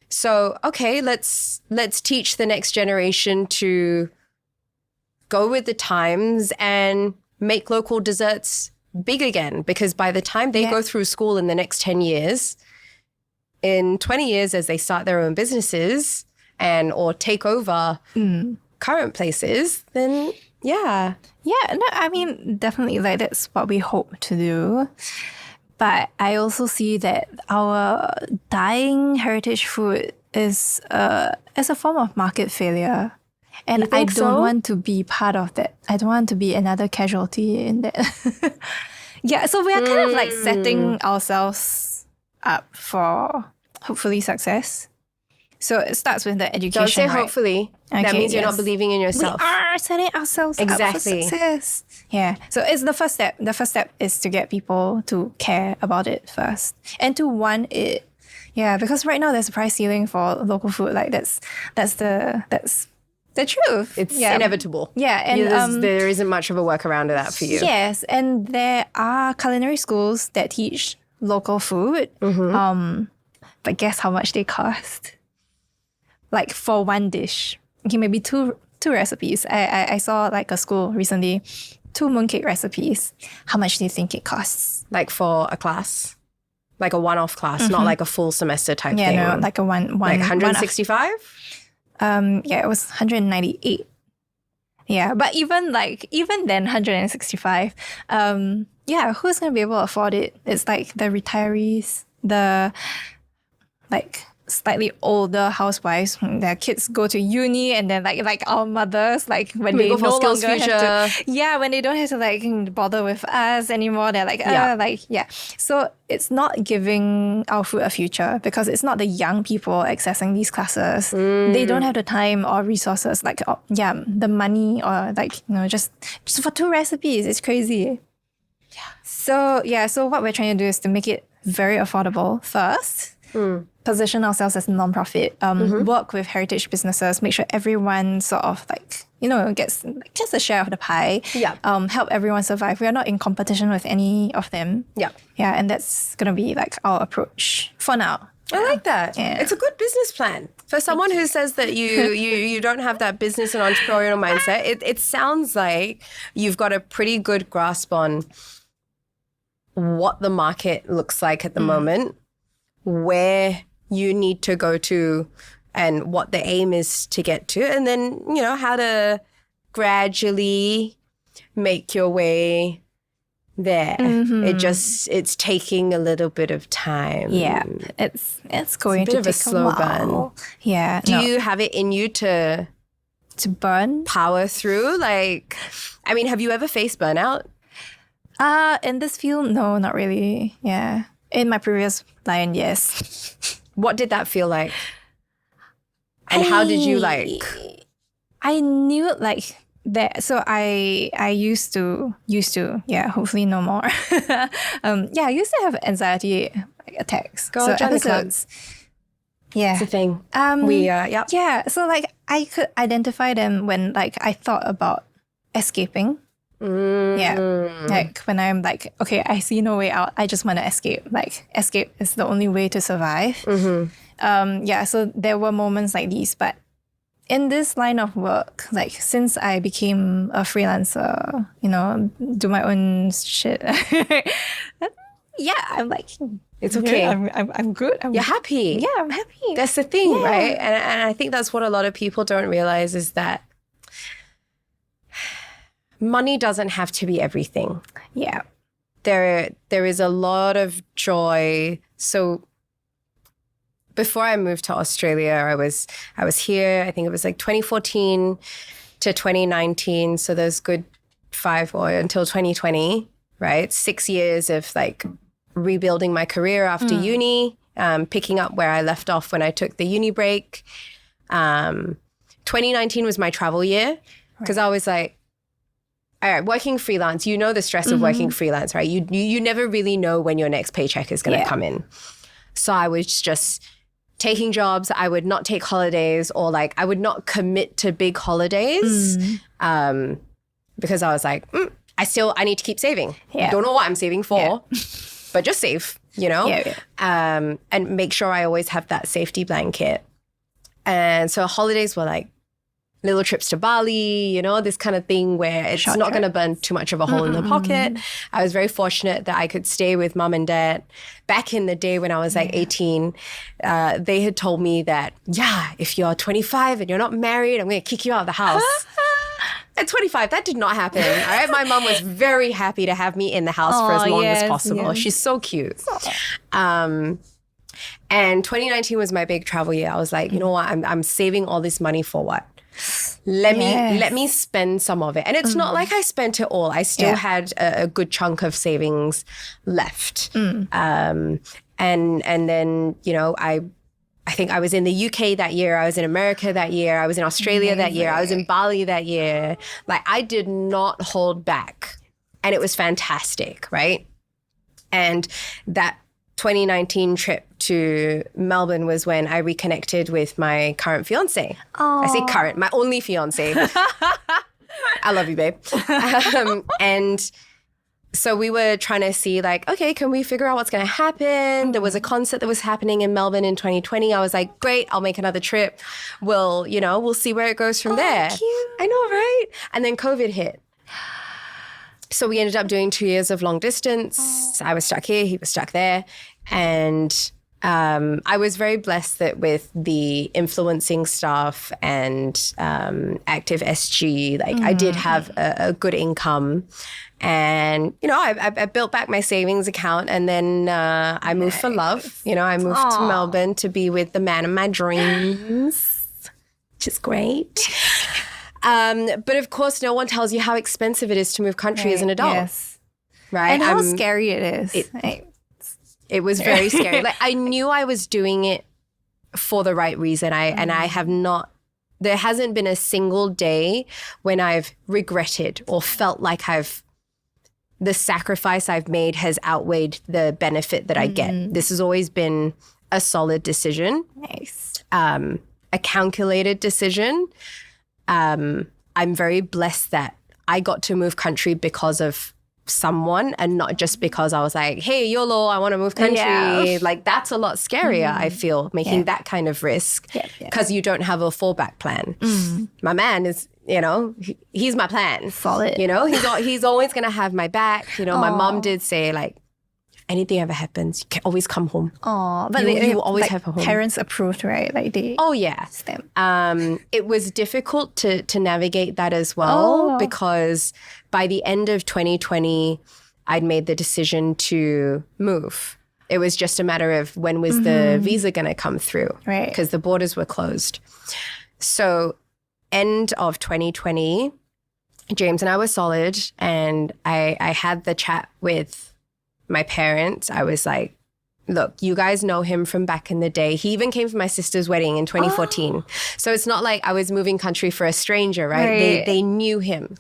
So, okay, let's teach the next generation to go with the times and make local desserts big again, because by the time they go through school in the next 10 years, in 20 years as they start their own businesses or take over current places, then yeah, no, I mean, definitely like that's what we hope to do. But I also see that our dying heritage food is as a form of market failure. And I don't want to be part of that. I don't want to be another casualty in that. So we are kind of like setting ourselves up for hopefully success. So it starts with the education. Don't say right? hopefully. That means you're not believing in yourself. We are setting ourselves up for success. Yeah. So it's the first step. The first step is to get people to care about it first and to want it. Yeah, because right now there's a price ceiling for local food. Like that's the truth. It's inevitable. Yeah. And there isn't much of a workaround to that for you. Yes. And there are culinary schools that teach local food. But guess how much they cost? Like for one dish. Okay, maybe two recipes. I saw like a school recently, 2 mooncake recipes. How much do you think it costs? Like for a class? Like a one-off class, not like a full semester type thing. Yeah, no, like a one. Like 165? Yeah, it was 198. Yeah, but even then 165. Yeah, who's gonna be able to afford it? It's like the retirees, the like slightly older housewives, their kids go to uni, and then like our mothers, like when they go for no skills longer future. have to, when they don't have to like bother with us anymore, they're like So it's not giving our food a future because it's not the young people accessing these classes. They don't have the time or resources, like the money or like just for 2 recipes. It's crazy. So what we're trying to do is to make it very affordable first. Position ourselves as a non-profit, work with heritage businesses, make sure everyone sort of like, gets just a share of the pie. Help everyone survive. We are not in competition with any of them. And that's going to be like our approach for now. I like that. Yeah. It's a good business plan. For someone who says that you don't have that business and entrepreneurial mindset, it sounds like you've got a pretty good grasp on what the market looks like at the moment, where you need to go to and what the aim is to get to, and then, how to gradually make your way there. It's taking a little bit of time. Yeah, it's going It's a bit to of a take slow burn. Yeah. Do you have it in you to burn? power through? Like, I mean, have you ever faced burnout? In this field, no, not really. Yeah. In my previous line, yes. What did that feel like? And how did you I knew like that. So I used to, hopefully no more. I used to have anxiety attacks. Girl, so join the club. episodes. Yeah. It's a thing. Yeah. So like I could identify them when like I thought about escaping. Like when I'm like, okay, I see no way out. I just want to escape. Like escape is the only way to survive. So there were moments like these, but in this line of work, like since I became a freelancer, do my own shit. I'm like, it's okay. I'm good. You're happy. Yeah, I'm happy. That's the thing, right? And I think that's what a lot of people don't realize is that money doesn't have to be everything. Yeah. There is a lot of joy. So before I moved to Australia, I was here, I think it was like 2014 to 2019. So there's good 5 or until 2020, right? 6 years of like rebuilding my career after uni, picking up where I left off when I took the uni break. 2019 was my travel year because I was like, all right, working freelance, the stress of working freelance, right? You never really know when your next paycheck is going to come in. So I was just taking jobs. I would not take holidays, or like I would not commit to big holidays because I was like, I need to keep saving. Yeah. Don't know what I'm saving for, but just save, and make sure I always have that safety blanket. And so holidays were like little trips to Bali, this kind of thing where it's not going to burn too much of a hole in the pocket. I was very fortunate that I could stay with mum and dad. Back in the day when I was like 18, they had told me that, if you're 25 and you're not married, I'm going to kick you out of the house. At 25, that did not happen. All right, my mum was very happy to have me in the house for as long as possible. Yes. She's so cute. And 2019 was my big travel year. I was like, you know what? I'm saving all this money for what? Let me spend some of it. And it's not like I spent it all. I still had a good chunk of savings left. And then, I think I was in the UK that year. I was in America that year. I was in Australia that year. I was in Bali that year. Like I did not hold back. And it was fantastic, right? And that 2019 trip to Melbourne was when I reconnected with my current fiance. I say current, my only fiance. I love you, babe. And so we were trying to see like, okay, can we figure out what's going to happen? There was a concert that was happening in Melbourne in 2020. I was like, great, I'll make another trip. We'll see where it goes from there. Cute. I know, right? And then COVID hit. So we ended up doing 2 years of long distance. I was stuck here, he was stuck there. And I was very blessed that with the influencing stuff and Active SG, like I did have a good income. And, you know, I built back my savings account, and then I moved for love. You know, I moved to Melbourne to be with the man of my dreams, which is great. But of course, no one tells you how expensive it is to move country as an adult. Yes. Right? And how scary it is. It was very scary. Like, I knew I was doing it for the right reason. I have not, there hasn't been a single day when I've regretted or felt like the sacrifice I've made has outweighed the benefit that I get. This has always been a solid decision. Nice. A calculated decision. I'm very blessed that I got to move country because of someone and not just because I was like, hey, YOLO, I want to move country. Yeah. Like, that's a lot scarier, I feel, making that kind of risk because you don't have a fallback plan. My man is, you know, he's my plan. Solid. You know, he's always going to have my back. You know, my mom did say, like, anything ever happens, you can always come home. Oh, but you always like, have a home. Parents approved, right? Like they. Oh yeah. Stamp. It was difficult to navigate that as well because by the end of 2020, I'd made the decision to move. It was just a matter of when was the visa going to come through, Right. Because the borders were closed. So end of 2020, James and I were solid, and I had the chat with my parents. I was like, look, you guys know him from back in the day. He even came for my sister's wedding in 2014. So it's not like I was moving country for a stranger, right? They knew him.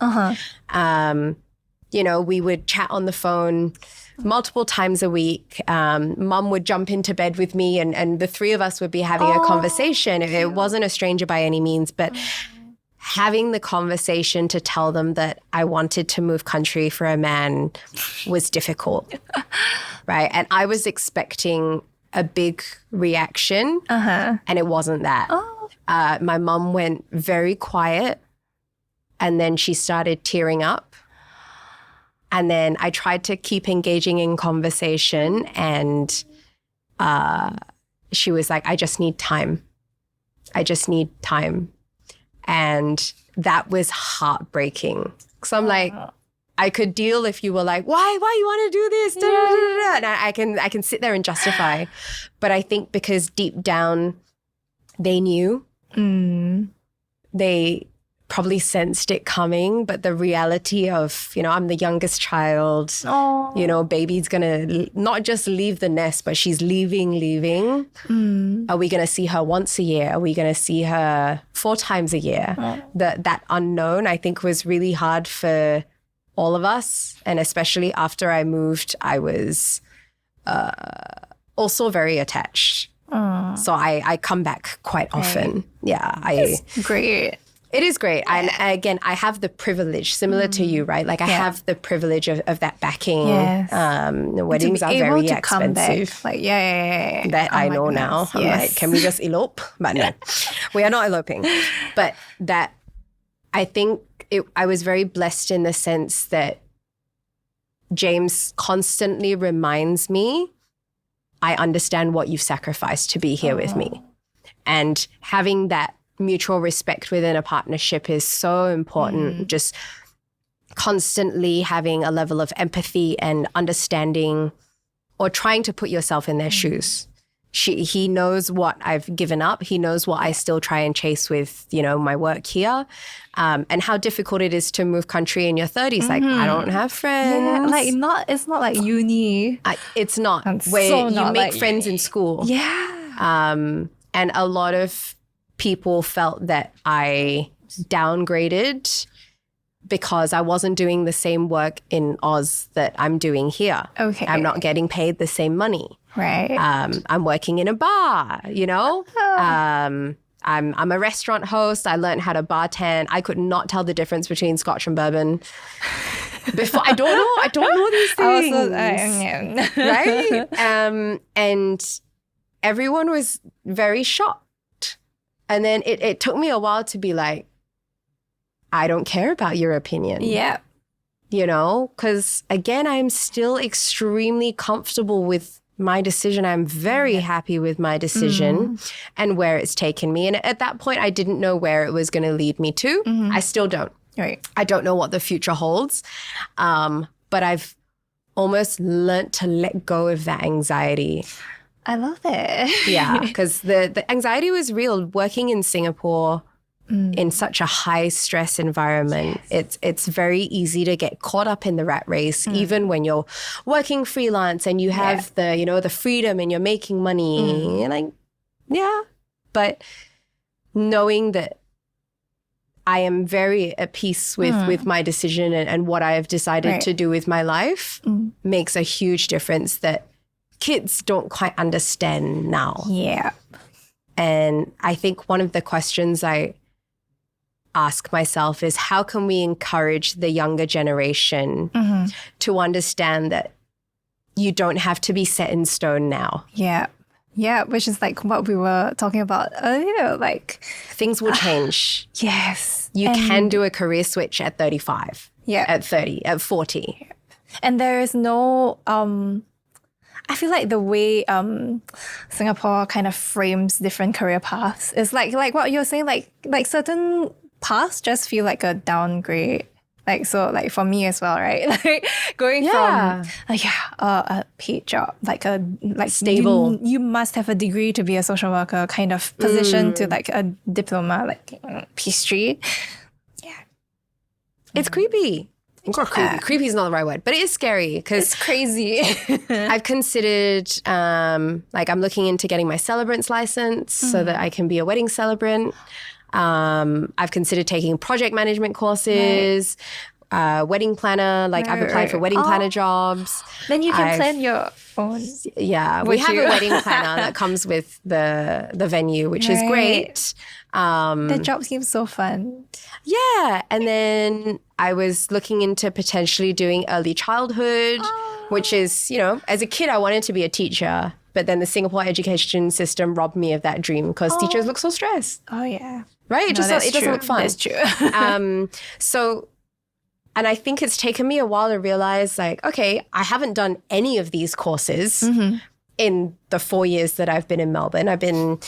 You know, we would chat on the phone multiple times a week. Mum would jump into bed with me and the three of us would be having a conversation. It wasn't a stranger by any means, but having the conversation to tell them that I wanted to move country for a man was difficult, right? And I was expecting a big reaction, and it wasn't that. My mum went very quiet, and then she started tearing up. And then I tried to keep engaging in conversation, and she was like, I just need time. I just need time. And that was heartbreaking. So I'm like, I could deal if you were like, why you want to do this? Da, da, da, da. And I can sit there and justify. But I think because deep down they knew, they probably sensed it coming, but the reality of, you know, I'm the youngest child, you know, baby's gonna not just leave the nest, but she's leaving. Are we gonna see her once a year? Are we gonna see her 4 times a year? That unknown, I think, was really hard for all of us. And especially after I moved, I was also very attached. So I come back quite often. Yeah. It's great. It is great. And again, I have the privilege, similar to you, right? Like I have the privilege of that backing. Yes. The weddings are very expensive. Come back. Like, yeah. That I know goodness. now. I'm Yes. like, can we just elope? But no, we are not eloping. But that, I think I was very blessed in the sense that James constantly reminds me, I understand what you've sacrificed to be here with me. And having that mutual respect within a partnership is so important. Just constantly having a level of empathy and understanding, or trying to put yourself in their shoes. He knows what I've given up. He knows what I still try and chase with, you know, my work here, and how difficult it is to move country in your 30s. Like, I don't have friends. Yeah, like it's not like uni. It's not It's where so you not make like friends uni. in school. Yeah. And a lot of people felt that I downgraded because I wasn't doing the same work in Oz that I'm doing here. Okay. I'm not getting paid the same money. Right. I'm working in a bar, you know? I'm a restaurant host. I learned how to bartend. I could not tell the difference between Scotch and bourbon. Before I don't know these things. Right? And everyone was very shocked. And then it took me a while to be like, I don't care about your opinion. Yeah. You know, because again, I'm still extremely comfortable with my decision. I'm very happy with my decision and where it's taken me. And at that point, I didn't know where it was going to lead me to. I still don't. Right. I don't know what the future holds. But I've almost learnt to let go of that anxiety. I love it. Yeah, because the anxiety was real. Working in Singapore in such a high stress environment, it's very easy to get caught up in the rat race, even when you're working freelance and you have the freedom and you're making money. And but knowing that I am very at peace with my decision and what I have decided to do with my life makes a huge difference that kids don't quite understand now. Yeah. And I think one of the questions I ask myself is, how can we encourage the younger generation to understand that you don't have to be set in stone now? Yeah. Yeah, which is like what we were talking about earlier. Like, things will change. Yes. You can do a career switch at 35, Yeah. at 30, at 40. And there is no, I feel like the way Singapore kind of frames different career paths is like what you're saying, like certain paths just feel like a downgrade. Like, so like for me as well, right? Like going from a paid job, like stable. You must have a degree to be a social worker kind of position to like a diploma, like pastry. Yeah. It's creepy. Not creepy. Creepy is not the right word, but it is scary because It's crazy. I've considered, I'm looking into getting my celebrant's license so that I can be a wedding celebrant. I've considered taking project management courses, wedding planner. Like I've applied for wedding planner jobs. Then you can plan your own. Yeah, we have a wedding planner that comes with the venue, which is great. The job seems so fun. Yeah, and then I was looking into potentially doing early childhood, which is, as a kid, I wanted to be a teacher. But then the Singapore education system robbed me of that dream because teachers look so stressed. Oh, yeah. Right? It doesn't look fun. That's true. And I think it's taken me a while to realize, like, okay, I haven't done any of these courses in the 4 years that I've been in Melbourne. I've been,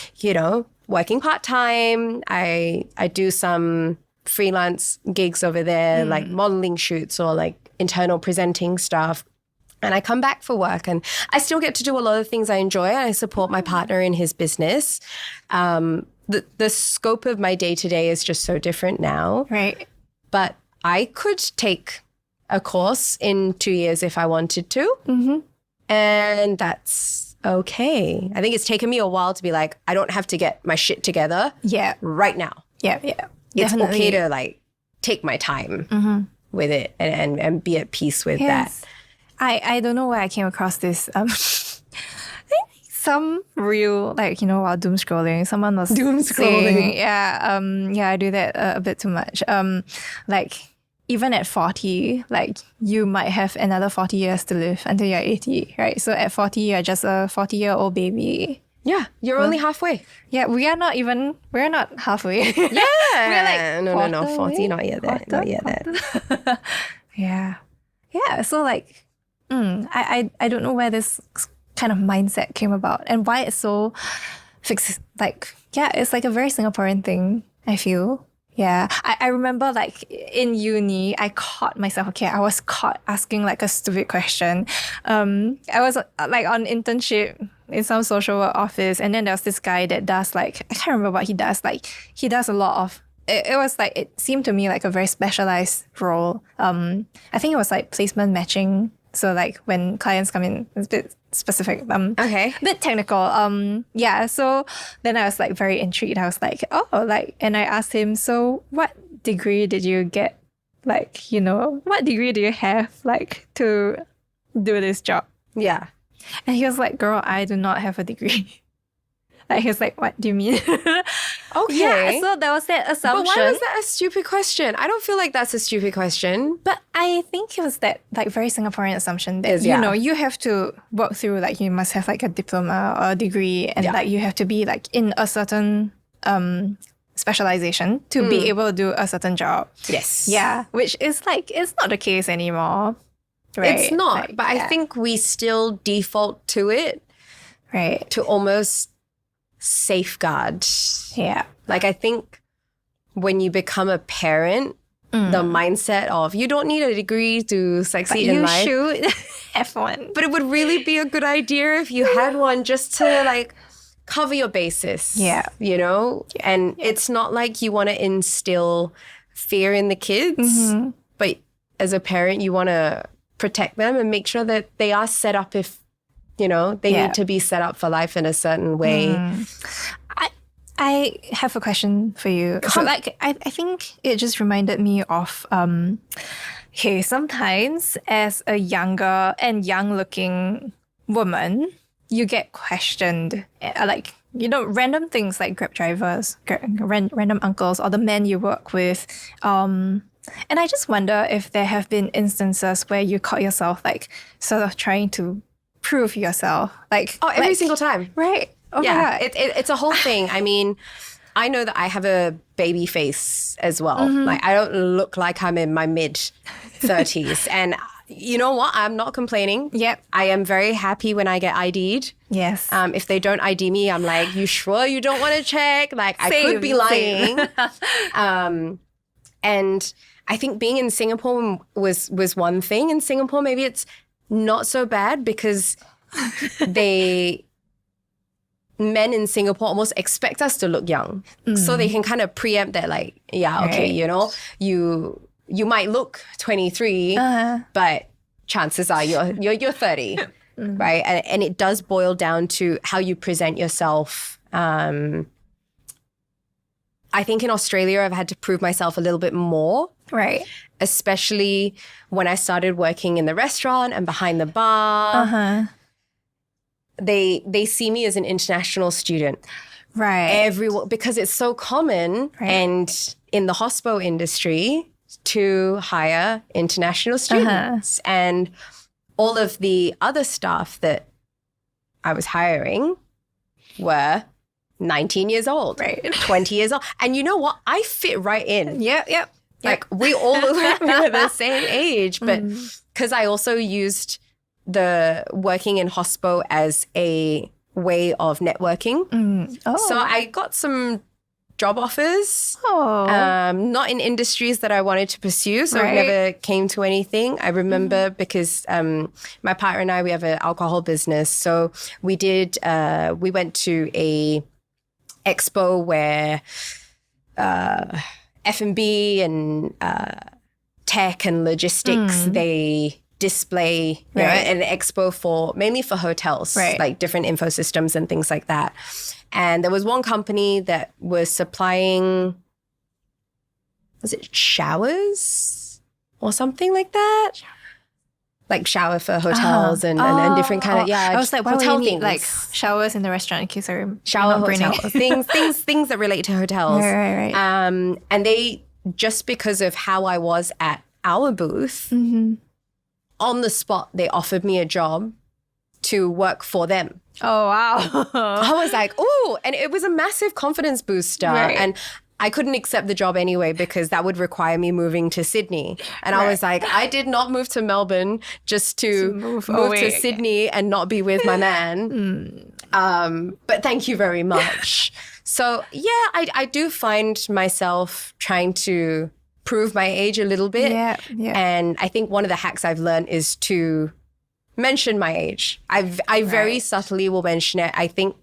working part-time. I do some freelance gigs over there, like modeling shoots or like internal presenting stuff. And I come back for work and I still get to do a lot of things I enjoy. I support my partner in his business. The scope of my day-to-day is just so different now. Right. But I could take a course in 2 years if I wanted to. And that's okay. I think it's taken me a while to be like, I don't have to get my shit together right now. Yeah. It's Definitely. okay to like take my time with it and be at peace with that. I don't know where I came across this. Some reel, while doom scrolling, someone was saying, I do that a bit too much. Even at 40, you might have another 40 years to live until you're 80, right? So at 40, you're just a 40-year-old baby. Yeah, you're only halfway. Yeah, we're not halfway. Yeah. We're like no, 40, not yet there. Not yet there. Yeah, so I don't know where this kind of mindset came about and why it's so fixed. It's like a very Singaporean thing, I feel. Yeah, I remember in uni, I was caught asking a stupid question. I was on internship in some social work office, and then there was this guy that does I can't remember what he does. He does a lot of, it seemed to me like a very specialized role. I think it was placement matching. So when clients come in, it's a bit specific. Okay. A bit technical. So then I was very intrigued. I was and I asked him, so what degree did you get? What degree do you have to do this job? Yeah. And he was like, girl, I do not have a degree. He was like, what do you mean? Okay. Yeah, so there was that assumption. But why was that a stupid question? I don't feel like that's a stupid question. But I think it was that very Singaporean assumption that, you have to work through, you must have a diploma or a degree and you have to be in a certain specialization to be able to do a certain job. Yes. Yeah, which is it's not the case anymore. Right. It's not. Like, but I think we still default to it right. to almost safeguard. Yeah. Like, I think when you become a parent, the mindset of you don't need a degree to succeed in life. You should have one. But it would really be a good idea if you had one just to like cover your bases. Yeah. You know? And it's not like you want to instill fear in the kids, but as a parent, you want to protect them and make sure that they are set up if, you know, they need to be set up for life in a certain way. I have a question for you. So like, I think it just reminded me of, hey, sometimes as a younger and young-looking woman, you get questioned, like, you know, random things like Grab drivers, random uncles, or the men you work with. And I just wonder if there have been instances where you caught yourself like sort of trying to prove yourself. Like, Every single time. Right. Oh yeah, my God. it's a whole thing. I mean, I know that I have a baby face as well. Like, I don't look like I'm in my mid-30s. And you know what? I'm not complaining. Yep. I am very happy when I get ID'd. Yes. If they don't ID me, I'm like, you sure you don't want to check? Like, I Same, could be lying. And I think being in Singapore was one thing. In Singapore, maybe it's not so bad because men in Singapore almost expect us to look young. So they can kind of preempt that, like, yeah, okay, Right. you know, you might look 23, but chances are you're 30, right? And it does boil down to how you present yourself. I think in Australia, I've had to prove myself a little bit more. Right. Especially when I started working in the restaurant and behind the bar. They see me as an international student. Right. Everyone, because it's so common and in the hospo industry to hire international students. And all of the other staff that I was hiring were 19 years old, 20 years old. And you know what? I fit right in. Yep. Like, we all look like we were the same age, but because I also used the working in hospo as a way of networking. So I got some job offers, not in industries that I wanted to pursue, so it never came to anything. I remember because my partner and I, we have an alcohol business, so we went to a expo where F&B and tech and logistics, they display you know, an expo mainly for hotels, like different info systems and things like that. And there was one company that was supplying, was it showers or something like that? Like shower for hotels and different kind of, I was like, why would hotel you need things. like showers in the restaurant in case I'm Shower not hotels, things that relate to hotels. Right. And they, just because of how I was at our booth, on the spot, they offered me a job to work for them. Oh, wow. I was like, ooh, and it was a massive confidence booster. And I couldn't accept the job anyway because that would require me moving to Sydney. And I was like, I did not move to Melbourne just to move to Sydney and not be with my man. But thank you very much. So yeah, I do find myself trying to prove my age a little bit. Yeah. And I think one of the hacks I've learned is to mention my age. I very subtly will mention it. I think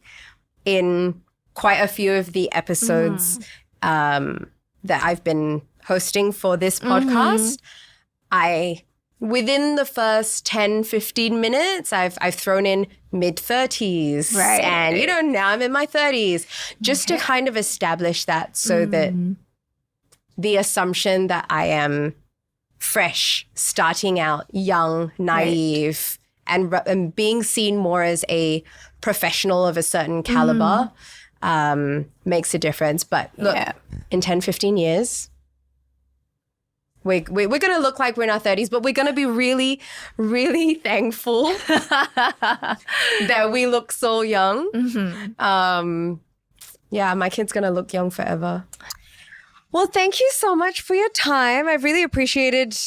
in quite a few of the episodes that I've been hosting for this podcast, within the first 10, 15 minutes, I've thrown in mid-30s. And, you know, now I'm in my 30s. Just to kind of establish that so that the assumption that I am fresh, starting out, young, naive, and being seen more as a professional of a certain caliber makes a difference. But look, in 10, 15 years, we're going to look like we're in our 30s, but we're going to be really, really thankful that we look so young. Yeah, my kid's going to look young forever. Well, thank you so much for your time. I really appreciated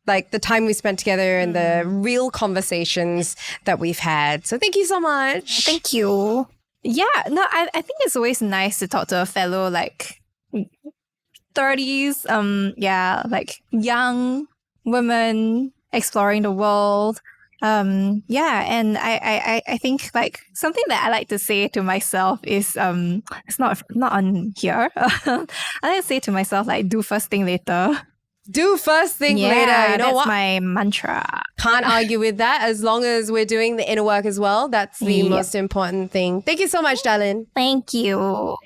like the time we spent together and the real conversations that we've had. So thank you so much. Thank you. Yeah, no, I think it's always nice to talk to a fellow like 30s, like young women exploring the world. And I think like something that I like to say to myself is it's not on here. I like to say to myself like do first thing later. Do first thing later. You know that's what? my mantra. Can't argue with that. As long as we're doing the inner work as well, that's the most important thing. Thank you so much, darling. Thank you.